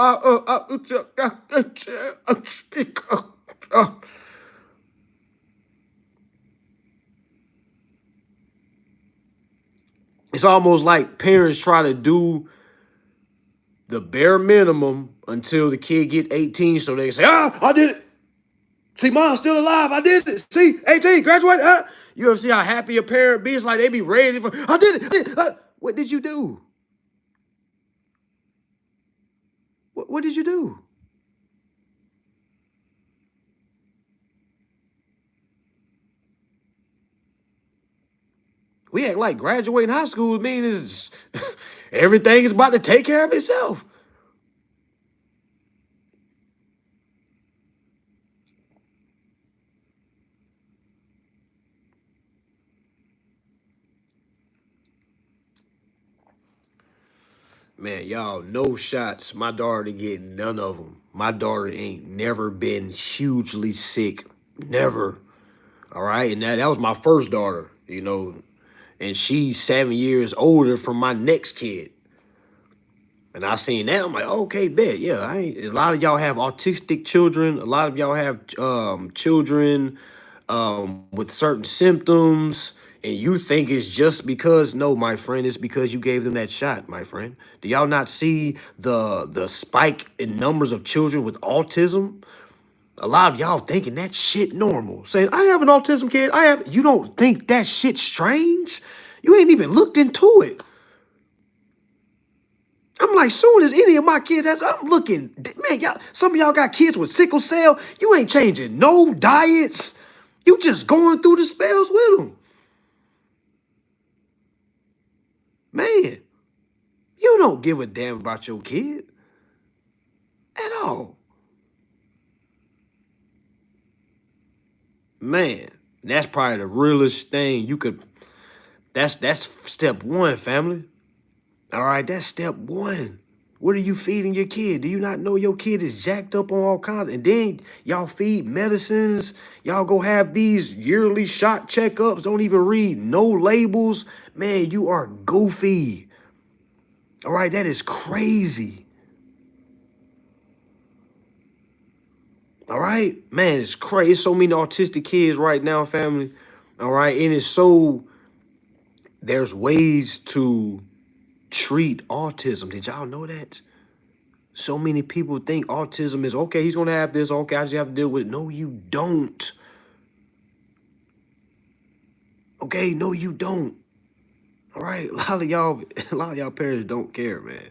It's almost like parents try to do the bare minimum until the kid gets 18, so they say, I did it. See, mom's still alive. I did it. See, 18, graduated. You ever see how happy a parent be? It's like they be ready for, I did it. What did you do? What did you do? We act like graduating high school means everything is about to take care of itself. Man, y'all, no shots. My daughter getting none of them. My daughter ain't never been hugely sick. Never. All right. And that was my first daughter, and she's 7 years older from my next kid. And I seen that. I'm like, okay, bet. Yeah, a lot of y'all have autistic children. A lot of y'all have children with certain symptoms. And you think it's just because, no, my friend, it's because you gave them that shot, my friend. Do y'all not see the spike in numbers of children with autism? A lot of y'all thinking that shit normal. Saying, I have an autism kid. You don't think that shit strange? You ain't even looked into it. I'm like, soon as any of my kids has, I'm looking, man, y'all, some of y'all got kids with sickle cell. You ain't changing no diets. You just going through the spells with them. Man, you don't give a damn about your kid at all. Man, that's probably the realest thing you could, that's step one, family. All right, that's step one. What are you feeding your kid? Do you not know your kid is jacked up on all kinds? And then y'all feed medicines. Y'all go have these yearly shot checkups. Don't even read no labels. Man, you are goofy. All right, that is crazy. All right, man, it's crazy. There's so many autistic kids right now, family. All right, and it's so, there's ways to treat autism. Did y'all know that? So many people think autism is, okay, he's going to have this. Okay, I just have to deal with it. No, you don't. Okay, no, you don't. All right, a lot of y'all parents don't care, man.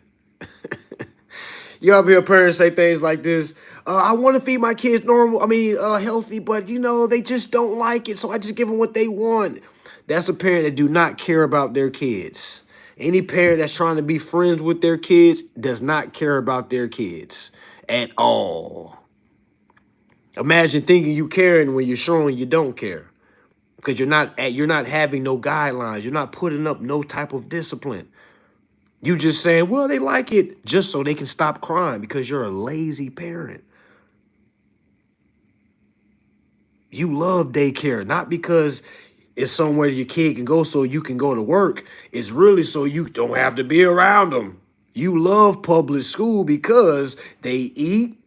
You ever hear parents say things like this? I want to feed my kids healthy, but they just don't like it, so I just give them what they want. That's a parent that do not care about their kids. Any parent that's trying to be friends with their kids does not care about their kids at all. Imagine thinking you caring when you're showing you don't care. Because you're not having no guidelines. You're not putting up no type of discipline. You just saying, well, they like it just so they can stop crying because you're a lazy parent. You love daycare, not because it's somewhere your kid can go so you can go to work. It's really so you don't have to be around them. You love public school because they eat,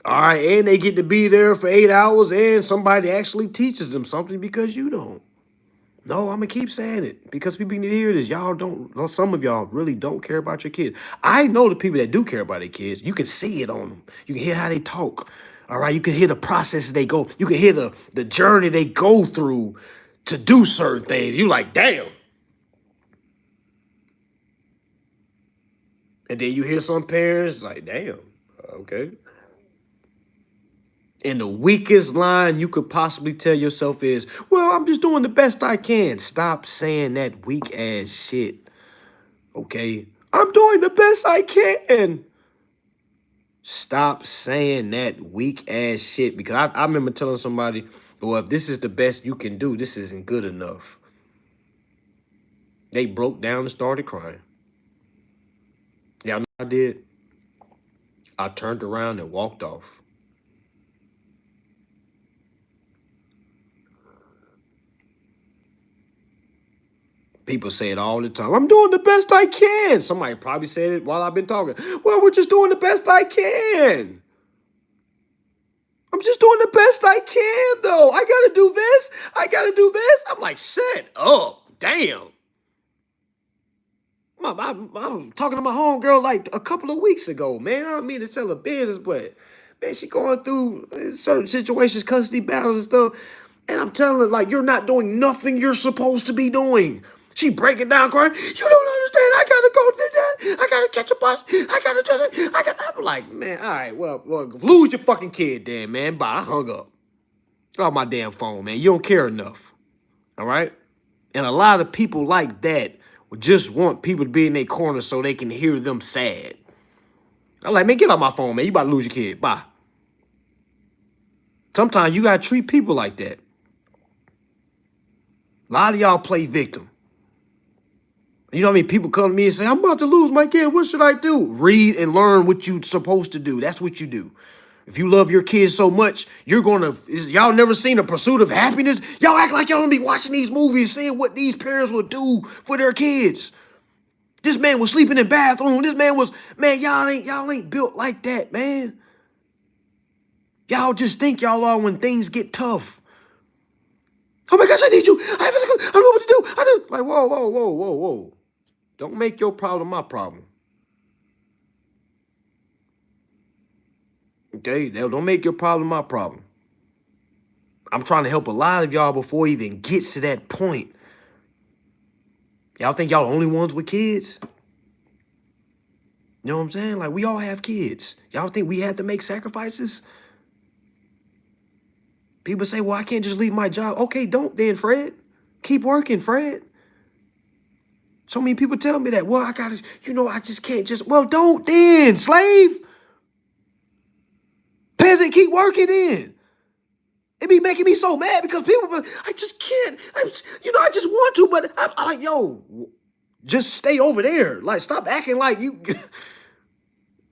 all right, and they get to be there for 8 hours and somebody actually teaches them something because you don't. No, I'm gonna keep saying it because people need to hear this. Y'all don't, well, some of y'all really don't care about your kids. I know the people that do care about their kids. You can see it on them. You can hear how they talk. All right, you can hear the process they go. You can hear the journey they go through to do certain things. You like, damn. And then you hear some parents like, damn, okay. And the weakest line you could possibly tell yourself is, well, I'm just doing the best I can. Stop saying that weak ass shit. Okay? I'm doing the best I can. Stop saying that weak ass shit because I remember telling somebody, well, if this is the best you can do, this isn't good enough. They broke down and started crying. Yeah, I did. I turned around and walked off. People say it all the time. I'm doing the best I can. Somebody probably said it while I've been talking. Well, we're just doing the best I can. I'm just doing the best I can, though. I gotta do this. I gotta do this. I'm like, shut up. Damn. I'm talking to my homegirl like a couple of weeks ago, man. I don't mean to tell her business, but man, she going through certain situations, custody battles and stuff. And I'm telling her, like, you're not doing nothing you're supposed to be doing. She breaking down, crying. You don't understand. I gotta go do that. I gotta catch a bus. I gotta do that. I'm like, man, all right, well, lose your fucking kid, then, man. Bye. I hung up. Get off my damn phone, man. You don't care enough. All right. And a lot of people like that just want people to be in their corner so they can hear them sad. I'm like, man, get off my phone, man. You about to lose your kid. Bye. Sometimes you gotta treat people like that. A lot of y'all play victim. You know what I mean? People come to me and say, I'm about to lose my kid. What should I do? Read and learn what you're supposed to do. That's what you do. If you love your kids so much, you're gonna, y'all never seen A Pursuit of Happiness? Y'all act like y'all don't be watching these movies, seeing what these parents will do for their kids. This man was sleeping in bathroom. This man was, man, y'all ain't built like that, man. Y'all just think y'all are when things get tough. Oh my gosh, I need you. I don't know what to do. I do. Like, whoa, whoa, whoa, whoa, whoa. Don't make your problem my problem. Okay? Now, don't make your problem my problem. I'm trying to help a lot of y'all before it even gets to that point. Y'all think y'all the only ones with kids? You know what I'm saying? Like, we all have kids. Y'all think we had to make sacrifices? People say, well, I can't just leave my job. Okay, don't then, Fred. Keep working, Fred. So many people tell me that. Well, I gotta, I just can't just, well, don't then, slave. Peasant, keep working then. It be making me so mad because people, I just can't. I just want to, but I'm like, yo, just stay over there. Like, stop acting like you,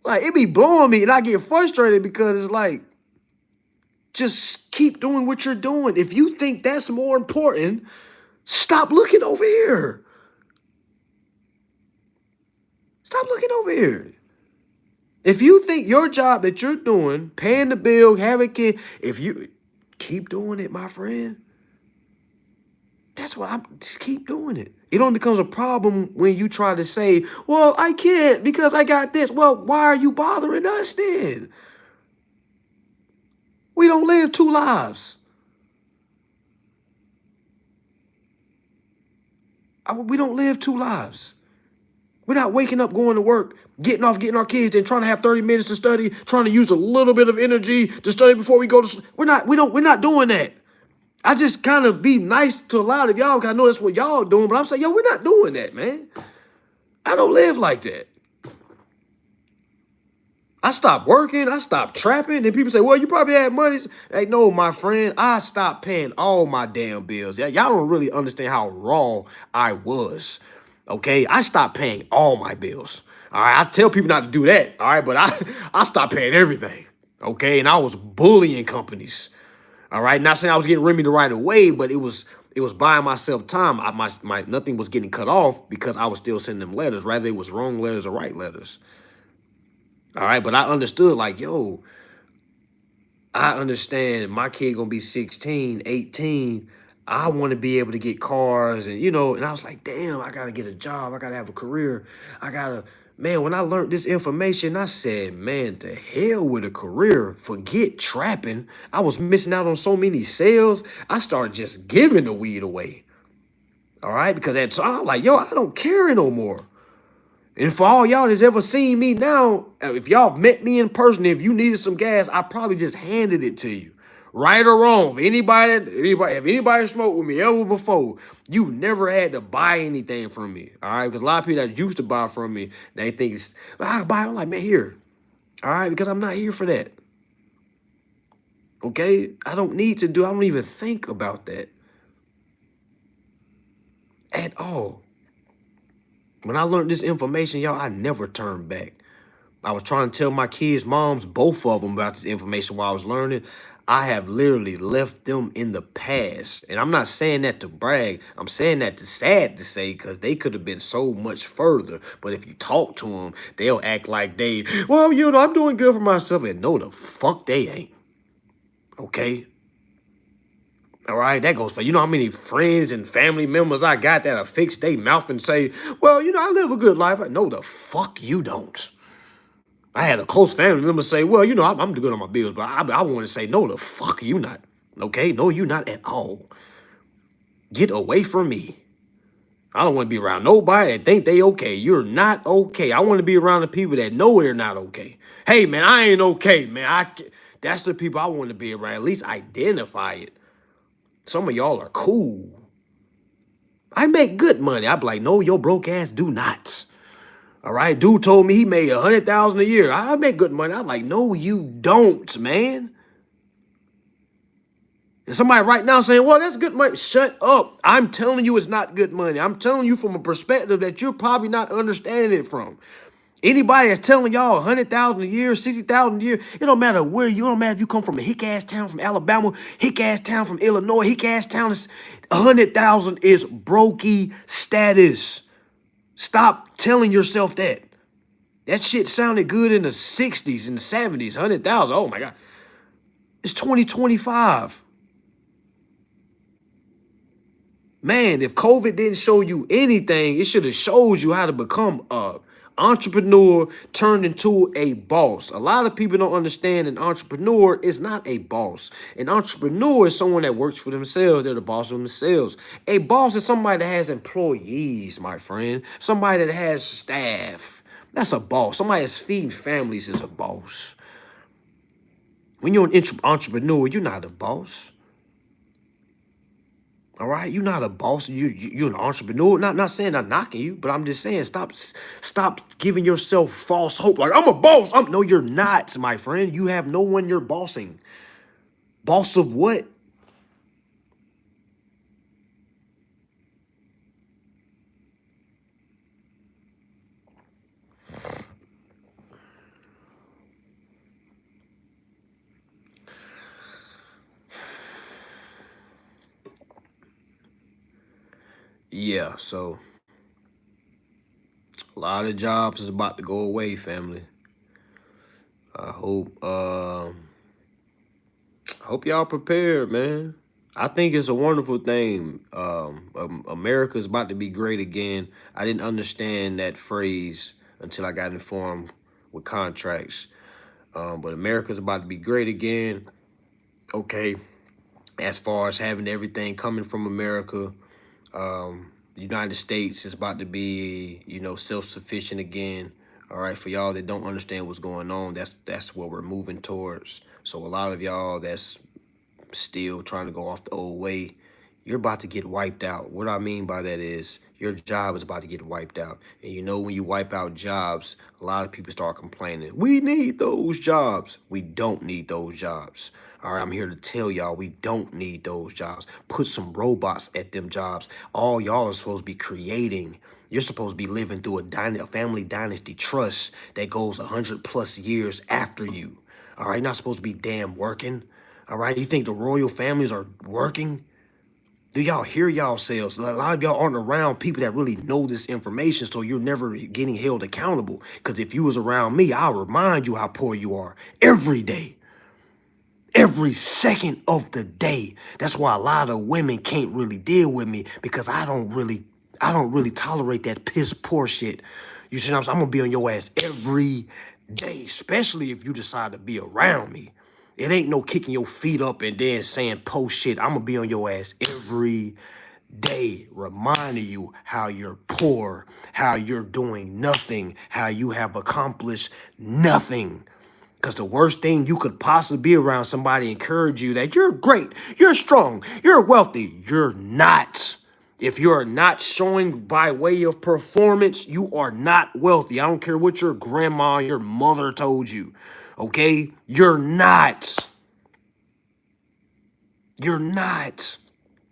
like, it be blowing me and I get frustrated because it's like, just keep doing what you're doing. If you think that's more important, stop looking over here. Stop looking over here. If you think your job that you're doing, paying the bill, having kids, if you keep doing it, my friend, that's what keep doing it. It only becomes a problem when you try to say, well, I can't because I got this. Well, why are you bothering us then? We don't live two lives. We don't live two lives. We're not waking up, going to work, getting off, getting our kids, and trying to have 30 minutes to study, trying to use a little bit of energy to study before we go to sleep. We're not doing that. I just kind of be nice to a lot of y'all because I know that's what y'all doing, but I'm saying, yo, we're not doing that, man. I don't live like that. I stopped working. I stopped trapping. And people say, well, you probably had money. Hey, no, my friend, I stopped paying all my damn bills. Y'all don't really understand how raw I was. Okay? I stopped paying all my bills. All right? I tell people not to do that. All right? But I stopped paying everything. Okay? And I was bullying companies. All right? Not saying I was getting remedied right away, but it was buying myself time. My nothing was getting cut off because I was still sending them letters. Rather, it was wrong letters or right letters. All right, but I understood like, yo, I understand my kid gonna be 16, 18. I want to be able to get cars and, and I was like, damn, I got to get a job. I got to have a career. Man, when I learned this information, I said, man, to hell with a career. Forget trapping. I was missing out on so many sales. I started just giving the weed away. All right, because at the time, I'm like, yo, I don't care no more. And for all y'all that's ever seen me now, if y'all met me in person, if you needed some gas, I probably just handed it to you. Right or wrong. If anybody smoked with me ever before, you never had to buy anything from me. All right. Because a lot of people that used to buy from me, they think it's, I buy. I'm like, man, here. All right. Because I'm not here for that. Okay. I don't even think about that at all. When I learned this information, y'all, I never turned back. I was trying to tell my kids' moms, both of them, about this information while I was learning. I have literally left them in the past. And I'm not saying that to brag. I'm saying that to sad to say because they could have been so much further. But if you talk to them, they'll act like well, I'm doing good for myself. And no, the fuck they ain't. Okay? All right, that goes for, how many friends and family members I got that'll fix their mouth and say, well, I live a good life. No, the fuck you don't. I had a close family member say, well, I'm good on my bills, but I want to say, no, the fuck you not. Okay? No, you not at all. Get away from me. I don't want to be around nobody that think they okay. You're not okay. I want to be around the people that know they're not okay. Hey, man, I ain't okay, man. That's the people I want to be around. At least identify it. Some of y'all are cool. I make good money. I be like, no, your broke ass do not. All right, dude told me he made $100,000 a year. I make good money. I'm like, no, you don't, man. And somebody right now saying, well, that's good money. Shut up. I'm telling you it's not good money. I'm telling you from a perspective that you're probably not understanding it from. Anybody that's telling y'all $100,000 a year, $60,000 a year, it don't matter where you, it don't matter if you come from a hick-ass town from Alabama, hick-ass town from Illinois, hick-ass town, 100,000 is brokey status. Stop telling yourself that. That shit sounded good in the 60s and the 70s, 100,000. Oh my God. It's 2025. Man, if COVID didn't show you anything, it should have showed you how to become a Entrepreneur turned into a boss. A lot of people don't understand an entrepreneur is not a boss. An entrepreneur is someone that works for themselves. They're the boss of themselves. A boss is somebody that has employees, my friend. Somebody that has staff. That's a boss. Somebody that's feeding families is a boss. When you're an entrepreneur, you're not a boss. All right, you're not a boss. You're an entrepreneur. Not saying I'm knocking you, but I'm just saying stop giving yourself false hope. Like I'm a boss. No, you're not, my friend. You have no one you're bossing. Boss of what? Yeah, so a lot of jobs is about to go away, family. I hope y'all prepared, man. I think it's a wonderful thing. America's about to be great again. I didn't understand that phrase until I got informed with contracts. But America's about to be great again. Okay, as far as having everything coming from America, the United States is about to be, self-sufficient again. All right, for y'all that don't understand what's going on, that's what we're moving towards. So a lot of y'all that's still trying to go off the old way, you're about to get wiped out. What I mean by that is your job is about to get wiped out. And when you wipe out jobs, a lot of people start complaining. We need those jobs. We don't need those jobs. All right, I'm here to tell y'all we don't need those jobs. Put some robots at them jobs. All y'all are supposed to be creating. You're supposed to be living through a family dynasty trust that goes 100+ years after you. All right, you're not supposed to be damn working. All right, you think the royal families are working? Do y'all hear yourselves? A lot of y'all aren't around people that really know this information, so you're never getting held accountable. Because if you was around me, I'll remind you how poor you are every day. Every second of the day. That's why a lot of women can't really deal with me, because I don't really tolerate that piss poor shit. You see what I'm saying? I'm gonna be on your ass every day, especially if you decide to be around me. It ain't no kicking your feet up and then saying post shit. I'm gonna be on your ass every day, reminding you how you're poor, how you're doing nothing, how you have accomplished nothing. Because the worst thing you could possibly be around somebody encourage you that you're great, you're strong, you're wealthy. You're not. If you're not showing by way of performance, you are not wealthy. I don't care what your grandma, your mother told you. Okay? You're not. You're not.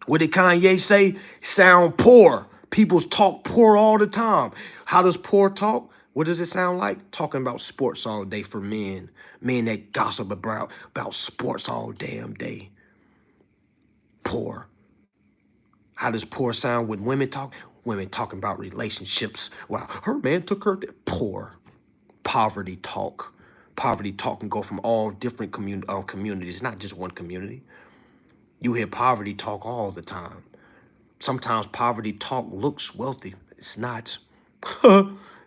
What did Kanye say? Sound poor. People talk poor all the time. How does poor talk? What does it sound like? Talking about sports all day for men. Men that gossip about sports all damn day. Poor. How does poor sound when women talk? Women talking about relationships. Wow, her man took her there. Poor. Poverty talk. Poverty talk can go from all different communities, not just one community. You hear poverty talk all the time. Sometimes poverty talk looks wealthy. It's not.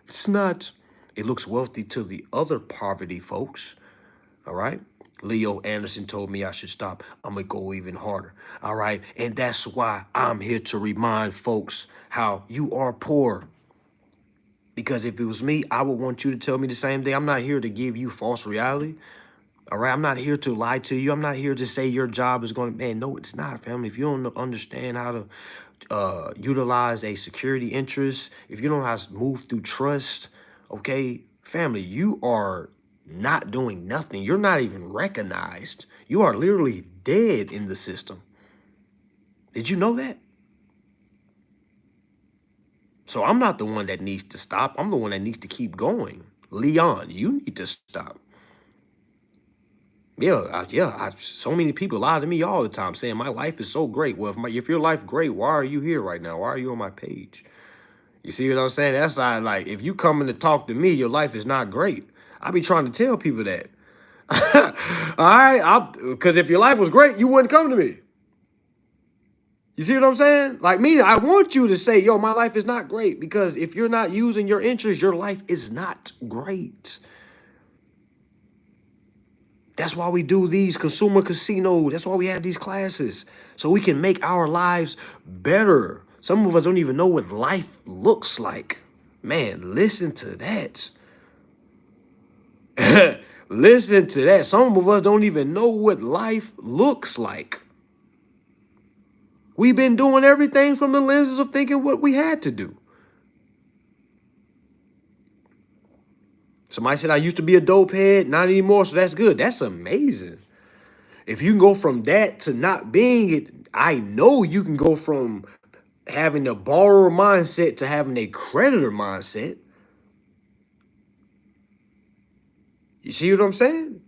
It's not. It looks wealthy to the other poverty folks. All right. Leo Anderson told me I should stop. I'm going to go even harder. All right. And that's why I'm here to remind folks how you are poor. Because if it was me, I would want you to tell me the same thing. I'm not here to give you false reality. All right, I'm not here to lie to you. I'm not here to say your job is going to, man, no, it's not, family. If you don't understand how to utilize a security interest, if you don't know how to move through trust, okay, family, you are not doing nothing. You're not even recognized. You are literally dead in the system. Did you know that? So I'm not the one that needs to stop. I'm the one that needs to keep going. Leon, you need to stop. So many people lie to me all the time saying my life is so great. Well, if your life great, why are you here right now? Why are you on my page? You see what I'm saying? That's not like, if you coming to talk to me, your life is not great. I be trying to tell people that. All right, because if your life was great, you wouldn't come to me. You see what I'm saying? Like me, I want you to say, yo, my life is not great, because if you're not using your interest, your life is not great. That's why we do these consumer casinos. That's why we have these classes, so we can make our lives better. Some of us don't even know what life looks like. Man, listen to that. Listen to that. Some of us don't even know what life looks like. We've been doing everything from the lenses of thinking what we had to do. Somebody said, I used to be a dope head, not anymore, so that's good. That's amazing. If you can go from that to not being it, I know you can go from having a borrower mindset to having a creditor mindset. You see what I'm saying?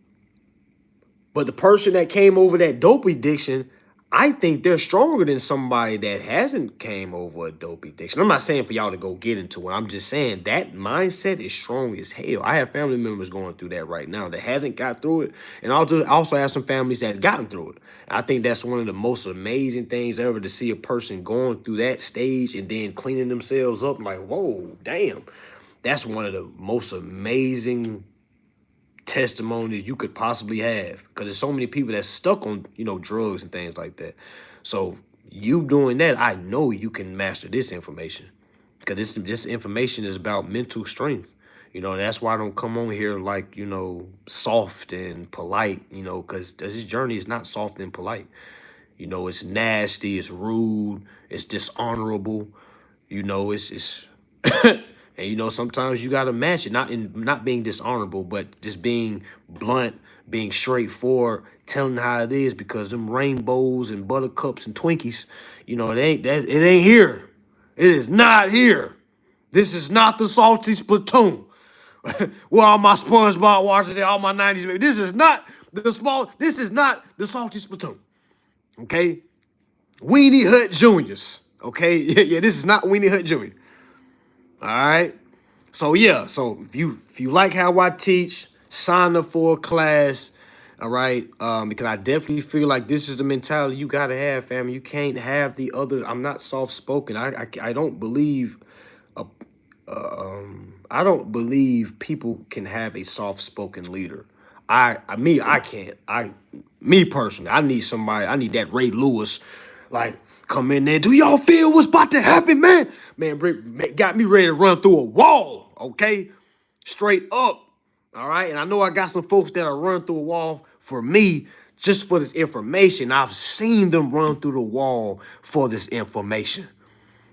But the person that came over that dope addiction, I think they're stronger than somebody that hasn't came over a dope addiction. I'm not saying for y'all to go get into it. I'm just saying that mindset is strong as hell. I have family members going through that right now that hasn't got through it. And I also have some families that have gotten through it. I think that's one of the most amazing things ever, to see a person going through that stage and then cleaning themselves up. I'm like, whoa, damn. That's one of the most amazing testimonies you could possibly have, because there's so many people that's stuck on, drugs and things like that. So you doing that, I know you can master this information, because this information is about mental strength. That's why I don't come on here like, soft and polite, because this journey is not soft and polite. It's nasty, it's rude, it's dishonorable. It's and sometimes you gotta match it, not being dishonorable, but just being blunt, being straightforward, telling how it is, because them rainbows and buttercups and Twinkies, it ain't here. It is not here. This is not the salty platoon. Where all my SpongeBob watchers and all my 90s baby. This is not the salty platoon. Okay? Weenie Hut Juniors. Okay? Yeah, this is not Weenie Hut Junior. All right. So yeah, so if you like how I teach, sign up for a class. All right. Because I definitely feel like this is the mentality you gotta have, family. You can't have the other. I'm not soft spoken. I don't believe I don't believe people can have a soft spoken leader. I can't. Me personally, I need somebody. I need that Ray Lewis, like, come in there. Do y'all feel what's about to happen, man? Man, got me ready to run through a wall. Okay, straight up. All right, and I know I got some folks that'll run through a wall for me just for this information. I've seen them run through the wall for this information.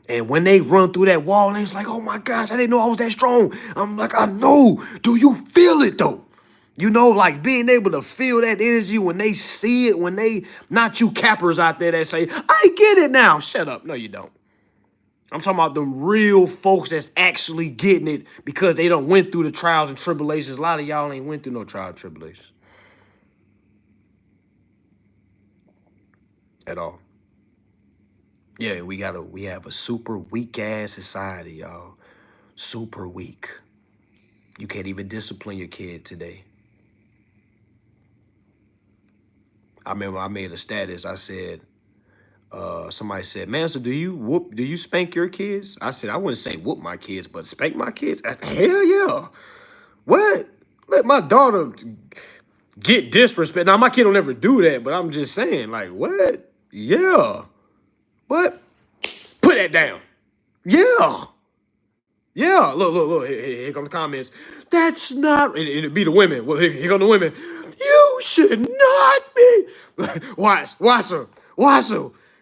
And when they run through that wall, and it's like, oh my gosh, I didn't know I was that strong. I'm like, I know. Do you feel it though? Like being able to feel that energy when they see it, when they, not you cappers out there that say, I get it now. Shut up. No, you don't. I'm talking about the real folks that's actually getting it, because they don't went through the trials and tribulations. A lot of y'all ain't went through no trials and tribulations at all. Yeah, we have a super weak ass society, y'all. Super weak. You can't even discipline your kid today. I remember I made a status. I said, somebody said, Mansa, do you spank your kids? I said, I wouldn't say whoop my kids, but spank my kids? Hell yeah. What? Let my daughter get disrespect. Now, my kid will never do that, but I'm just saying, like, what? Yeah. What? Put that down. Yeah. Yeah, look. Here come the comments. That's not. And it'd be the women. Well, here come the women. You should not be. Watch her.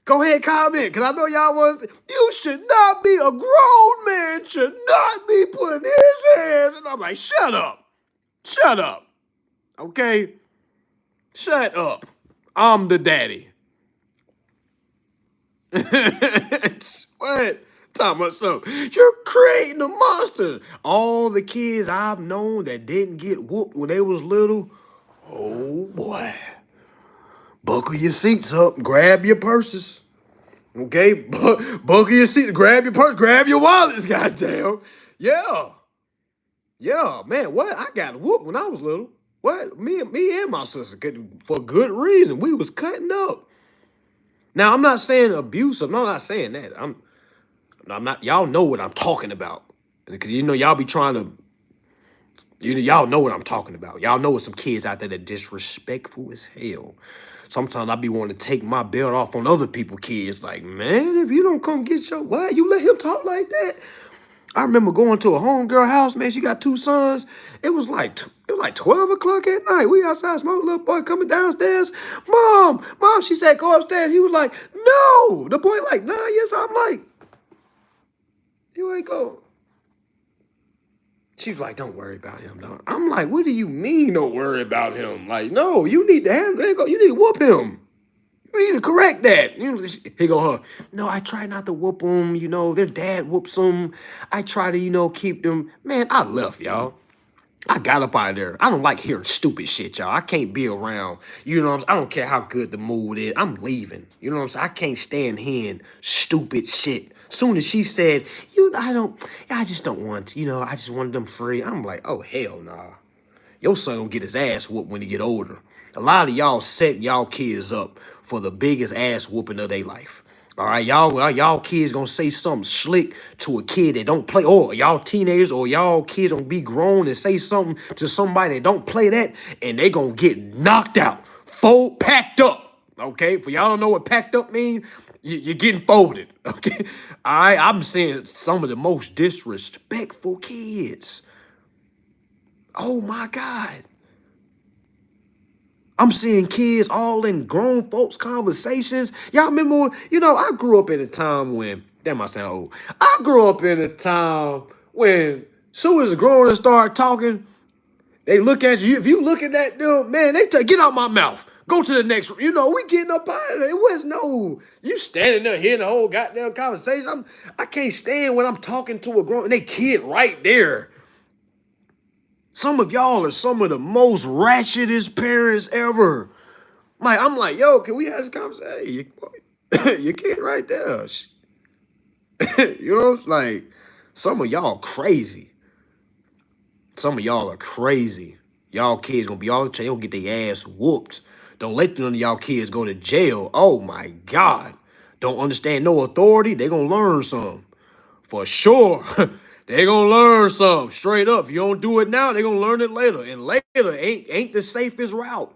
Go ahead, comment, because I know y'all was. You should not be, a grown man should not be putting his hands. And I'm like, shut up. Okay? Shut up. I'm the daddy. What? Talking about something. You're creating a monster. All the kids I've known that didn't get whooped when they was little, oh boy. Buckle your seats up. Grab your purses. Okay? Buckle your seats. Grab your purse. Grab your wallets, goddamn. Yeah. Yeah, man, what? I got whooped when I was little. What? Me and my sister, for good reason. We was cutting up. Now, I'm not saying abusive. No, I'm not saying that. I'm not. Y'all know what I'm talking about. Because y'all be trying to. Y'all know what I'm talking about. Y'all know some kids out there that disrespectful as hell. Sometimes I be wanting to take my belt off on other people's kids. Like, man, if you don't come get your, why you let him talk like that? I remember going to a homegirl house, man. She got 2 sons. It was like 12 o'clock at night. We outside smoking, little boy coming downstairs. Mom, she said, go upstairs. He was like, no. The boy like, nah, yes. I'm like, you ain't go. She was like, don't worry about him, dog. I'm like, what do you mean don't worry about him? Like, no, you need to handle it. You need to whoop him. You need to correct that. He go, huh? No, I try not to whoop them. Their dad whoops them. I try to, keep them. Man, I left, y'all. I got up out of there. I don't like hearing stupid shit, y'all. I can't be around. I don't care how good the mood is. I'm leaving. You know what I'm saying? I can't stand hearing stupid shit. Soon as she said, I just don't want to, I just wanted them free. I'm like, oh, hell nah. Your son gonna get his ass whooped when he get older. A lot of y'all set y'all kids up for the biggest ass whooping of their life. All right, y'all kids gonna say something slick to a kid that don't play, or y'all teenagers or y'all kids gonna be grown and say something to somebody that don't play that, and they gonna get knocked out, packed up. Okay, for y'all don't know what packed up means, you're getting folded. Okay, all right, I'm seeing some of the most disrespectful kids. Oh my God. I'm seeing kids all in grown folks' conversations. Y'all remember, I grew up in a time when, that might sound old. I grew up in a time when soon as a grown and start talking, they look at you. If you look at that dude, man, they tell, get out my mouth. Go to the next, we getting up out of there. It was no, you standing there hearing the whole goddamn conversation. I can't stand when I'm talking to a grown, and they kid right there. Some of y'all are some of the most ratchetest parents ever. I'm like, yo, can we have this conversation? Hey, your kid right there. Like, some of y'all crazy. Some of y'all are crazy. Y'all kids gonna be all they'll get their ass whooped. Don't let none of y'all kids go to jail. Oh my God. Don't understand no authority. They gonna learn something. For sure. They gonna learn something. Straight up. If you don't do it now, they gonna learn it later. And later ain't the safest route.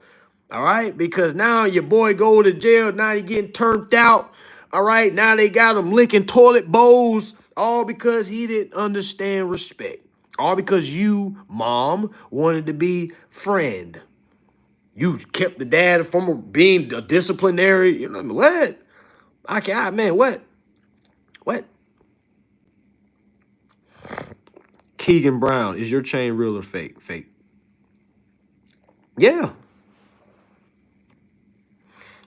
All right? Because now your boy go to jail. Now he getting turned out. All right? Now they got him licking toilet bowls. All because he didn't understand respect. All because you, mom, wanted to be friend. You kept the dad from being a disciplinary. What? Man, what? What? Keegan Brown, is your chain real or fake? Fake. Yeah.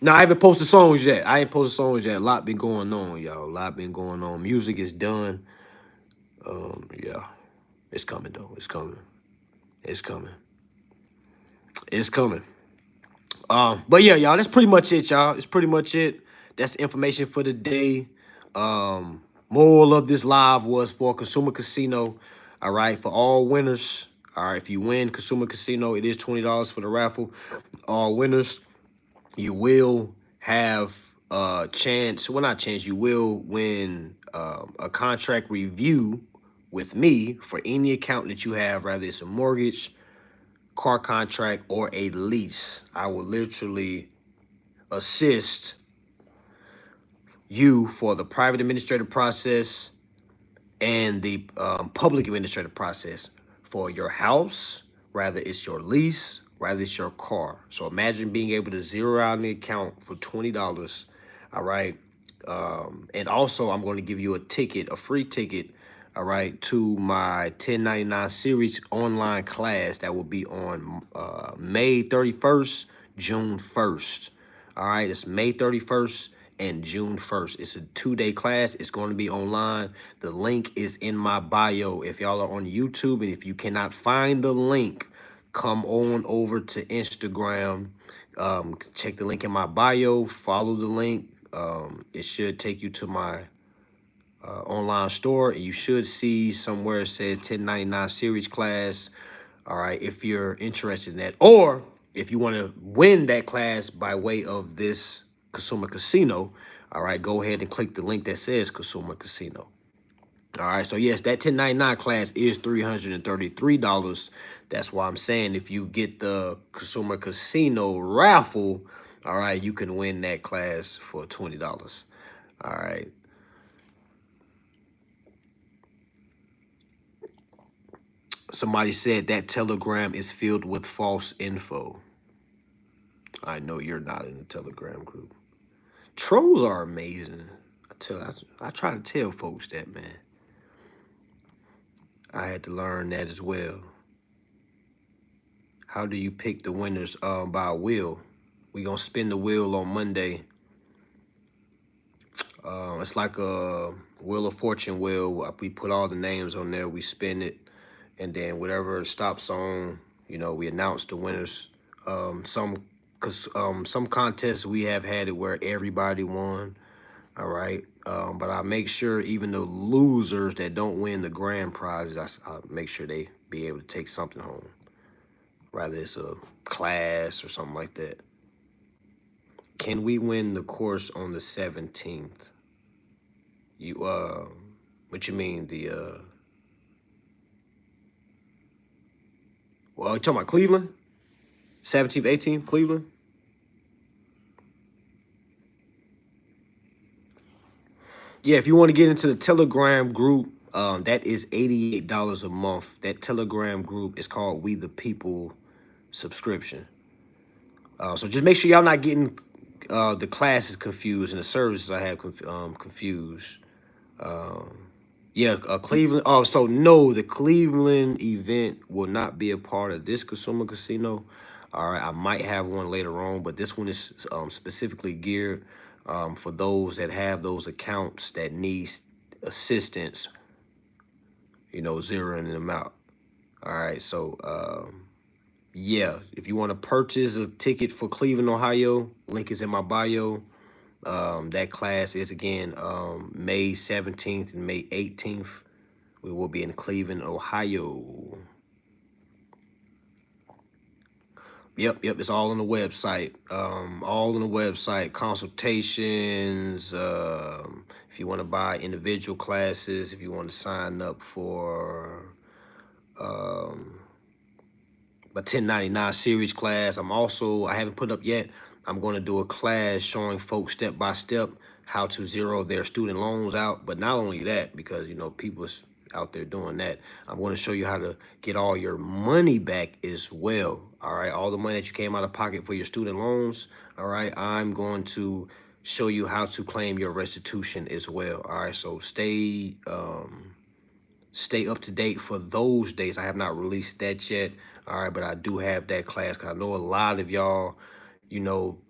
No, I haven't posted songs yet. I ain't posted songs yet. A lot been going on, y'all. A lot been going on. Music is done. Yeah. It's coming, though. It's coming. It's coming. It's coming. But yeah, y'all, that's pretty much it, y'all. It's pretty much it. That's the information for the day. Moral of this live was for Consumer Casino. All right, for all winners. All right, if you win Consumer Casino, it is $20 for the raffle. All winners, you will have a chance. Well, not chance. You will win a contract review with me for any account that you have, whether it's a mortgage, car contract, or a lease. I will literally assist you for the private administrative process and the public administrative process for your house, rather it's your lease, rather it's your car. So imagine being able to zero out an account for $20. All right. And also I'm going to give you a free ticket, all right, to my 1099 series online class that will be on May 31st, June 1st. All right, it's May 31st and June 1st. It's a 2-day class. It's going to be online. The link is in my bio. If y'all are on YouTube and if you cannot find the link, come on over to Instagram. Check the link in my bio. Follow the link. It should take you to my online store, and you should see somewhere it says 1099 series class. All right, if you're interested in that, or if you want to win that class by way of this Consumer Casino. All right, go ahead and click the link that says Consumer Casino. All right, so yes, that 1099 class is $333. That's why I'm saying if you get the Consumer Casino raffle, all right, you can win that class for $20. All right. Somebody said that Telegram is filled with false info. I know you're not in the Telegram group. Trolls are amazing. I try to tell folks that, man. I had to learn that as well. How do you pick the winners? By a wheel. We gonna spin the wheel on Monday. It's like a Wheel of Fortune wheel. We put all the names on there. We spin it, and then whatever it stops on, we announce the winners. Some contests we have had it where everybody won. All right, but I make sure even the losers that don't win the grand prizes, I make sure they be able to take something home. Rather it's a class or something like that. Can we win the course on the 17th? What you mean well, you talking about Cleveland? 17th, 18th, Cleveland? Yeah, if you want to get into the Telegram group, that is $88 a month. That Telegram group is called We the People subscription. So just make sure y'all not getting the classes confused and the services I have confused. Yeah, Cleveland. Oh, so no, the Cleveland event will not be a part of this Consumer Casino. All right, I might have one later on, but this one is specifically geared for those that have those accounts that need assistance, zeroing them out. All right, so yeah, if you want to purchase a ticket for Cleveland, Ohio, link is in my bio. That class is again May 17th and May 18th. We will be in Cleveland, Ohio. Yep, it's all on the website. All on the website. Consultations. If you want to buy individual classes, if you want to sign up for a 1099 series class. I haven't put up yet. I'm going to do a class showing folks step by step how to zero their student loans out. But not only that, because people out there doing that, I'm going to show you how to get all your money back as well. All right, all the money that you came out of pocket for your student loans. All right, I'm going to show you how to claim your restitution as well. All right, so stay up to date for those dates. I have not released that yet. All right, but I do have that class because I know a lot of y'all,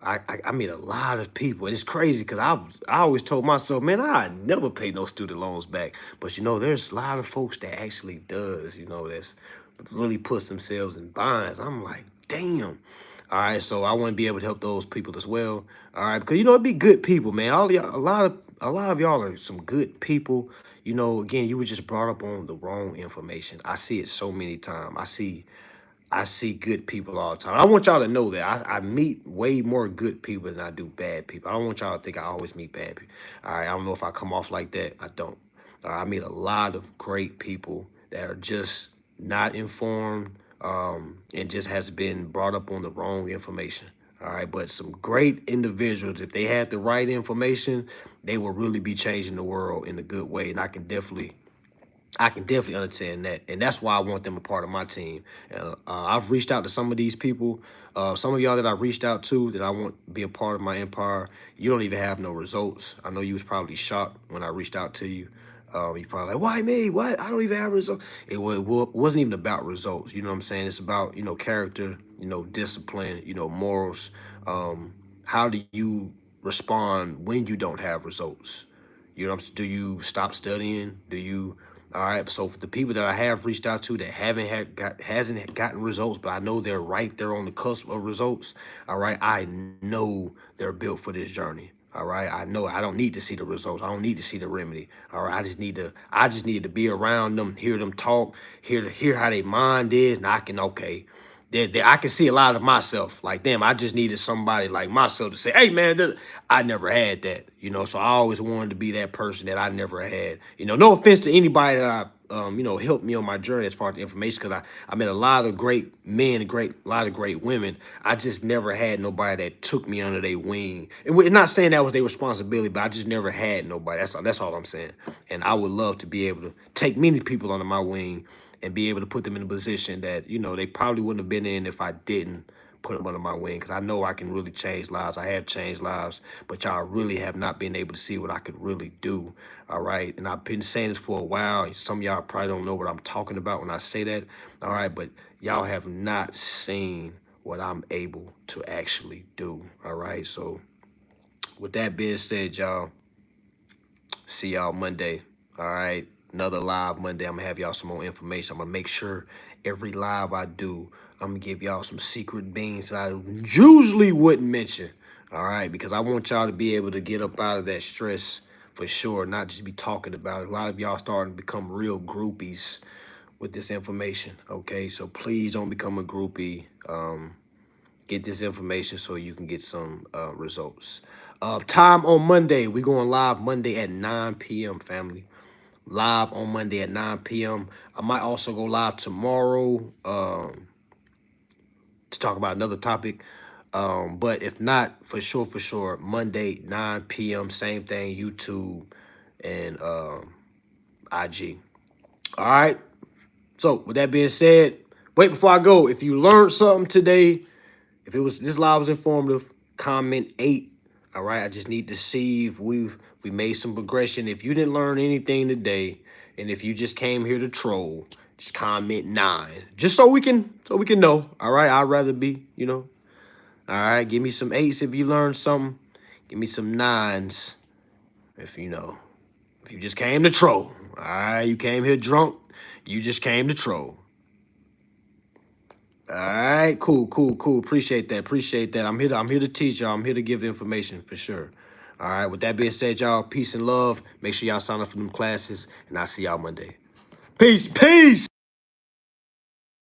I meet a lot of people. And it's crazy because I always told myself, man, I never pay no student loans back. But, there's a lot of folks that actually does, that's really puts themselves in binds. I'm like, damn. All right, so I want to be able to help those people as well. All right, because it'd be good people, man. All y'all, a lot of y'all are some good people. Again, you were just brought up on the wrong information. I see it so many times. I see good people all the time. I want y'all to know that I meet way more good people than I do bad people. I don't want y'all to think I always meet bad people. All right, I don't know if I come off like that. I don't. I meet a lot of great people that are just not informed and just has been brought up on the wrong information. All right, but some great individuals, if they had the right information, they will really be changing the world in a good way. And I can definitely understand that, and that's why I want them a part of my team. I've reached out to some of these people, some of y'all that I reached out to that I want to be a part of my empire. You don't even have no results. I know you was probably shocked when I reached out to you. You probably like, why me? What? I don't even have results. Wasn't even about results. You know what I'm saying? It's about character, discipline, morals. How do you respond when you don't have results? Do you stop studying? All right, so for the people that I have reached out to that hasn't gotten results, but I know they're right there on the cusp of results. All right, I know they're built for this journey. All right, I know I don't need to see the results. I don't need to see the remedy. All right, I just need to be around them, hear them talk, hear how their mind is, and I can, okay, I can see a lot of myself. Like, damn, I just needed somebody like myself to say, hey, man, I never had that, you know? So I always wanted to be that person that I never had. You know, no offense to anybody that you know, helped me on my journey as far as the information, because I met a lot of great men, a lot of great women. I just never had nobody that took me under their wing. And we're not saying that was their responsibility, but I just never had nobody. That's all I'm saying. And I would love to be able to take many people under my wing and be able to put them in a position that, you know, they probably wouldn't have been in if I didn't put them under my wing, because I know I can really change lives. I have changed lives, but y'all really have not been able to see what I could really do. All right. And I've been saying this for a while. Some of y'all probably don't know what I'm talking about when I say that. All right. But y'all have not seen what I'm able to actually do. All right. So with that being said, y'all, see y'all Monday. All right. Another live Monday. I'm going to have y'all some more information. I'm going to make sure every live I do, I'm going to give y'all some secret beans that I usually wouldn't mention. All right. Because I want y'all to be able to get up out of that stress for sure, not just be talking about it. A lot of y'all starting to become real groupies with this information. Okay. So please don't become a groupie. Get this information so you can get some results. Time on Monday. We're going live Monday at 9 p.m., family. Live on Monday at 9 p.m. I might also go live tomorrow to talk about another topic. But if not, for sure, Monday, 9 p.m., same thing, YouTube and IG. All right. So with that being said, wait, before I go, if you learned something today, if this live was informative, comment 8. All right. I just need to see if we made some progression. If you didn't learn anything today, and if you just came here to troll, just comment 9. Just so we can know. All right. I'd rather be, you know. All right. Give me some 8s if you learned something. Give me some 9s if you know. If you just came to troll. All right. You came here drunk. You just came to troll. All right, cool. Appreciate that. I'm here to teach y'all. I'm here to give the information for sure. All right, with that being said, y'all, peace and love. Make sure y'all sign up for them classes, and I'll see y'all Monday. Peace.